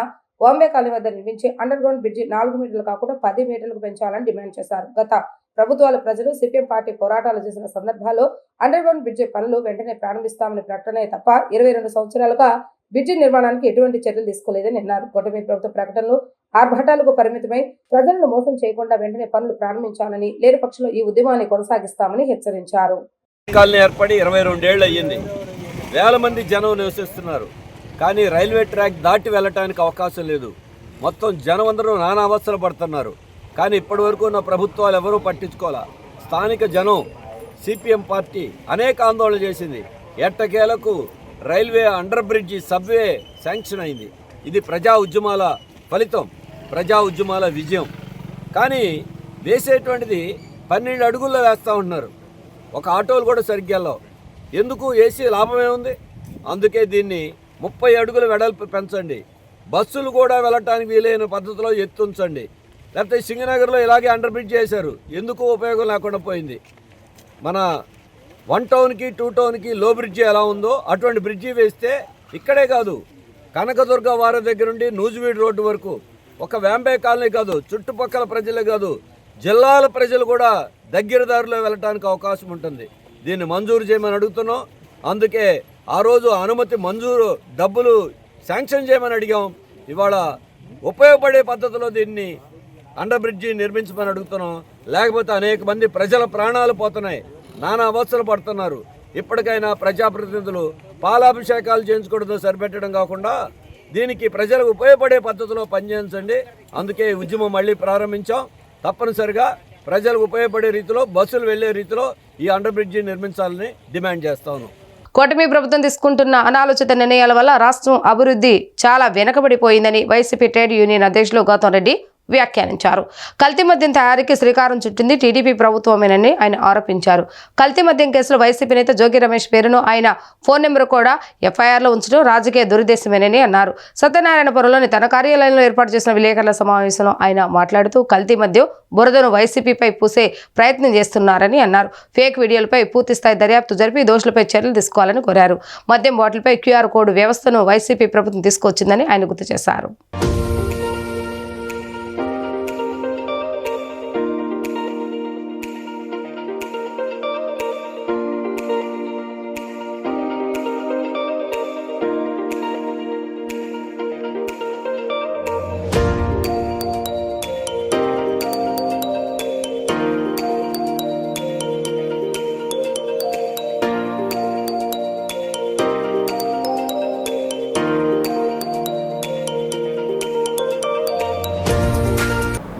వాంబే కాలనీ వద్ద నిర్మించే అండర్ గ్రౌండ్ బ్రిడ్జి 4 మీటర్లు కాకుండా 10 మీటర్లకు పెంచాలని డిమాండ్ చేశారు. గత ప్రభుత్వాల ప్రజలు సిపిఎం పార్టీ పోరాటాలు చేసిన సందర్భాల్లో అండర్ గ్రౌండ్ బ్రిడ్జి పనులు వెంటనే ప్రారంభిస్తామని ప్రకటనే తప్ప 22 సంవత్సరాలుగా బ్రిడ్జి నిర్మాణానికి ఎటువంటి చర్యలు తీసుకోలేదని అన్నారు. కూటమి ప్రభుత్వ ప్రకటనలు ఆర్భాటాలకు పరిమితమై ప్రజలను మోసం చేయకుండా వెంటనే పనులు ప్రారంభించాలని, లేని పక్షంలో ఈ ఉద్యమాన్ని కొనసాగిస్తామని హెచ్చరించారు. కాలనీ ఏర్పడి 22 ఏళ్ళు అయ్యింది. వేల మంది జనం నివసిస్తున్నారు, కానీ రైల్వే ట్రాక్ దాటి వెళ్ళటానికి అవకాశం లేదు. మొత్తం జనం అందరూ నానా అవస్థలు పడుతున్నారు. కానీ ఇప్పటి వరకు ఉన్న ప్రభుత్వాలు ఎవరూ పట్టించుకోవాలా. స్థానిక జనం సిపిఎం పార్టీ అనేక ఆందోళన చేసింది. ఎట్టకేలకు railway under bridge subway sanction అయింది. ఇది ప్రజా ఉద్యమాల ఫలితం, ప్రజా ఉద్యమాల విజయం. కానీ వేసేటువంటిది 12 అడుగుల్లో వేస్తూ ఉంటున్నారు. ఒక ఆటోలు కూడా సరిగ్గా లేవు. ఎందుకు వేసి లాభమే ఉంది? అందుకే దీన్ని 30 అడుగుల వెడల్పు పెంచండి. బస్సులు కూడా వెళ్ళటానికి వీలైన పద్ధతిలో ఎత్తుంచండి. లేకపోతే సింగనగర్లో ఇలాగే అండర్ బ్రిడ్జ్ చేశారు, ఎందుకు ఉపయోగం లేకుండా పోయింది. మన 1 టౌన్కి 2 టౌన్కి లో బ్రిడ్జి ఎలా ఉందో అటువంటి బ్రిడ్జి వేస్తే ఇక్కడే కాదు, కనకదుర్గ వారి దగ్గర నుండి నూజివీడు రోడ్డు వరకు, ఒక వేంబే కాలనీ కాదు, చుట్టుపక్కల ప్రజలే కాదు, జిల్లాల ప్రజలు కూడా దగ్గర దారిలో వెళ్ళటానికి అవకాశం ఉంటుంది. దీన్ని మంజూరు చేయమని అడుగుతున్నాం. అందుకే ఆ రోజు అనుమతి మంజూరు డబ్బులు శాంక్షన్ చేయమని అడిగాం. ఇవాళ ఉపయోగపడే పద్ధతిలో దీన్ని అండర్ బ్రిడ్జి నిర్మించమని అడుగుతున్నాం. లేకపోతే అనేక మంది ప్రజల ప్రాణాలు పోతున్నాయి, నానా అవస్థలు పడుతున్నారు. ఇప్పటికైనా ప్రజాప్రతినిధులు పాలాభిషేకాలు చేయించుకోవడంతో సరిపెట్టడం కాకుండా దీనికి ప్రజలకు ఉపయోగపడే పద్ధతిలో పనిచేయించండి. అందుకే ఉద్యమం మళ్ళీ ప్రారంభించాం. తప్పనిసరిగా ప్రజలకు ఉపయోగపడే రీతిలో, బస్సులు వెళ్లే రీతిలో ఈ అండర్ బ్రిడ్జి నిర్మించాలని డిమాండ్ చేస్తాను. కూటమి ప్రభుత్వం తీసుకుంటున్న అనాలోచిత నిర్ణయాల వల్ల రాష్ట్రం అభివృద్ధి చాలా వెనుకబడిపోయిందని వైసీపీ ట్రేడ్ యూనియన్ అధ్యక్షులు గౌతమ్ రెడ్డి వ్యాఖ్యానించారు. కల్తీ మద్యం తయారీకి శ్రీకారం చుట్టింది టీడీపీ ప్రభుత్వమేనని ఆయన ఆరోపించారు. కల్తీ మద్యం కేసులో వైసీపీ నేత జోగి రమేష్ పేరును, ఆయన ఫోన్ నెంబర్ కూడా ఎఫ్ఐఆర్లో ఉంచడం రాజకీయ దురుద్దేశమేనని అన్నారు. సత్యనారాయణపురంలోని తన కార్యాలయంలో ఏర్పాటు చేసిన విలేకరుల సమావేశంలో ఆయన మాట్లాడుతూ కల్తీ మద్యం బురదను వైసీపీపై పూసే ప్రయత్నం చేస్తున్నారని అన్నారు. ఫేక్ వీడియోలపై పూర్తిస్థాయి దర్యాప్తు జరిపి దోషులపై చర్యలు తీసుకోవాలని కోరారు. మద్యం బాటిల్పై క్యూఆర్ కోడ్ వ్యవస్థను వైసీపీ ప్రభుత్వం తీసుకొచ్చిందని ఆయన గుర్తు చేశారు.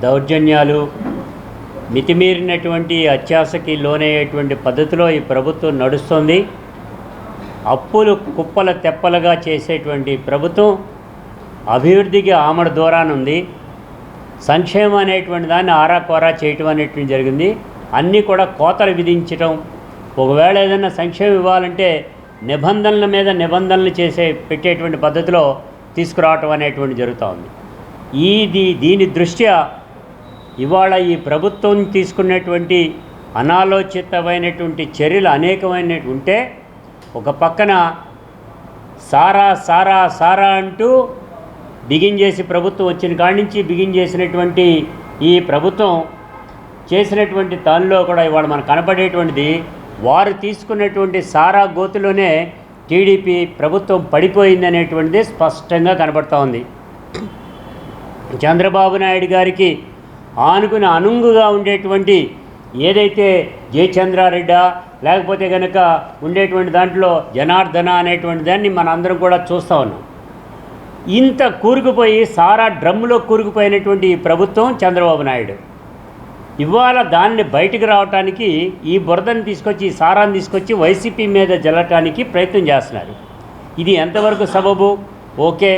దౌర్జన్యాలు, మితిమీరినటువంటి అత్యాశకి లోనయ్యేటువంటి పద్ధతిలో ఈ ప్రభుత్వం నడుస్తుంది. అప్పులు కుప్పల తెప్పలుగా చేసేటువంటి ప్రభుత్వం అభివృద్ధికి ఆమడ దూరానుంది. సంక్షేమం అనేటువంటి దాన్ని ఆరాకోరా చేయటం అనేటువంటి జరిగింది. అన్నీ కూడా కోతలు విధించటం, ఒకవేళ ఏదైనా సంక్షేమం ఇవ్వాలంటే నిబంధనల మీద నిబంధనలు పెట్టేటువంటి పద్ధతిలో తీసుకురావటం అనేటువంటి జరుగుతూ ఉంది. దీని దృష్ట్యా ఇవాళ ఈ ప్రభుత్వం తీసుకున్నటువంటి అనాలోచితమైనటువంటి చర్యలు అనేకమైన ఉంటే, ఒక పక్కన సారా సారా సారా అంటూ బిగించేసి ప్రభుత్వం వచ్చిన కాడి నుంచి బిగించేసినటువంటి ఈ ప్రభుత్వం చేసినటువంటి దానిలో కూడా ఇవాళ మనకు కనపడేటువంటిది, వారు తీసుకున్నటువంటి సారా గోతులోనే టీడీపీ ప్రభుత్వం పడిపోయింది అనేటువంటిది స్పష్టంగా కనపడుతూ ఉంది. చంద్రబాబు నాయుడు గారికి ఆనుకుని అనుంగుగా ఉండేటువంటి ఏదైతే జయచంద్రారెడ్డి లేకపోతే కనుక ఉండేటువంటి దాంట్లో జనార్దన అనేటువంటి దాన్ని మన అందరం కూడా చూస్తూ ఉన్నాం. ఇంత కూరుకుపోయి సారా డ్రమ్ములో కూరుకుపోయినటువంటి ఈ ప్రభుత్వం చంద్రబాబు నాయుడు ఇవాళ దాన్ని బయటకు రావడానికి ఈ బురదను తీసుకొచ్చి, ఈ సారాన్ని తీసుకొచ్చి వైసీపీ మీద జల్లటానికి ప్రయత్నం చేస్తున్నారు. ఇది ఎంతవరకు సబబు? ఓకే,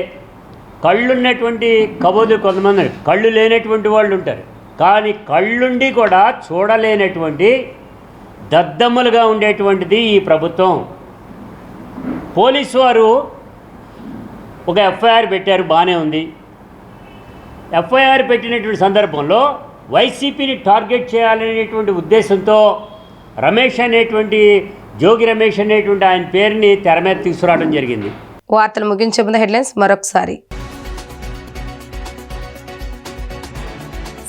కళ్ళున్నటువంటి కబోదులు కొంతమంది, కళ్ళు లేనటువంటి వాళ్ళు ఉంటారు. కానీ కళ్ళుండి కూడా చూడలేనటువంటి దద్దమ్మలుగా ఉండేటువంటిది ఈ ప్రభుత్వం. పోలీసు వారు ఒక ఎఫ్ఐఆర్ పెట్టారు, బాగానే ఉంది. ఎఫ్ఐఆర్ పెట్టినటువంటి సందర్భంలో వైసీపీని టార్గెట్ చేయాలనేటువంటి ఉద్దేశంతో రమేష్ అనేటువంటి, జోగి రమేష్ అనేటువంటి ఆయన పేరుని తెర మీద తీసుకురావడం జరిగింది. వార్తలు ముగించే ముందు హెడ్లైన్స్ మరొకసారి.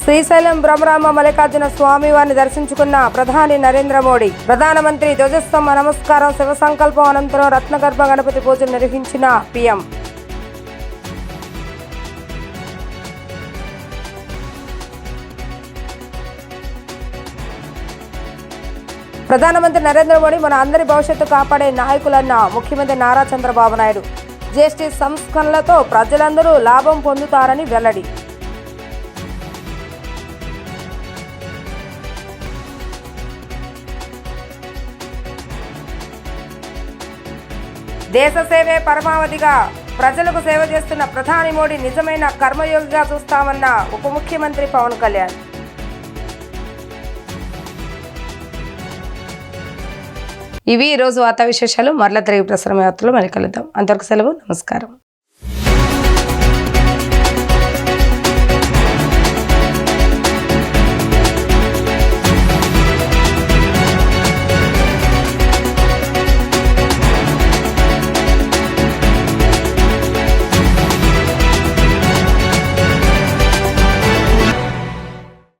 శ్రీశైలం బ్రహ్మరామ మల్లికార్జున స్వామివారిని దర్శించుకున్న ప్రధాని నరేంద్ర మోడీ. ప్రధానమంత్రి ధ్వజస్తంభ నమస్కారం, శివ సంకల్పం అనంతరం రత్నగర్భ గణపతి పూజలు నిర్వహించిన పీఎం. ప్రధానమంత్రి నరేంద్ర మోడీ మన అందరి భవిష్యత్తు కాపాడే నాయకులన్న ముఖ్యమంత్రి నారా చంద్రబాబు నాయుడు. జీఎస్టీ సంస్కరణలతో ప్రజలందరూ లాభం పొందుతారని వెల్లడి. దేశ సేవే పరమావధిగా ప్రజలకు సేవ చేస్తున్న ప్రధాని మోడీ నిజమైన కర్మయోగిగా చూస్తామన్న ఉప ముఖ్యమంత్రి పవన్ కళ్యాణ్. ఇవి ఈరోజు వార్తా విశేషాలు. మరలా తిరిగి ప్రసారం యాత్రలో మళ్ళీ కలుద్దాం. అంతవరకు సెలవు. నమస్కారం.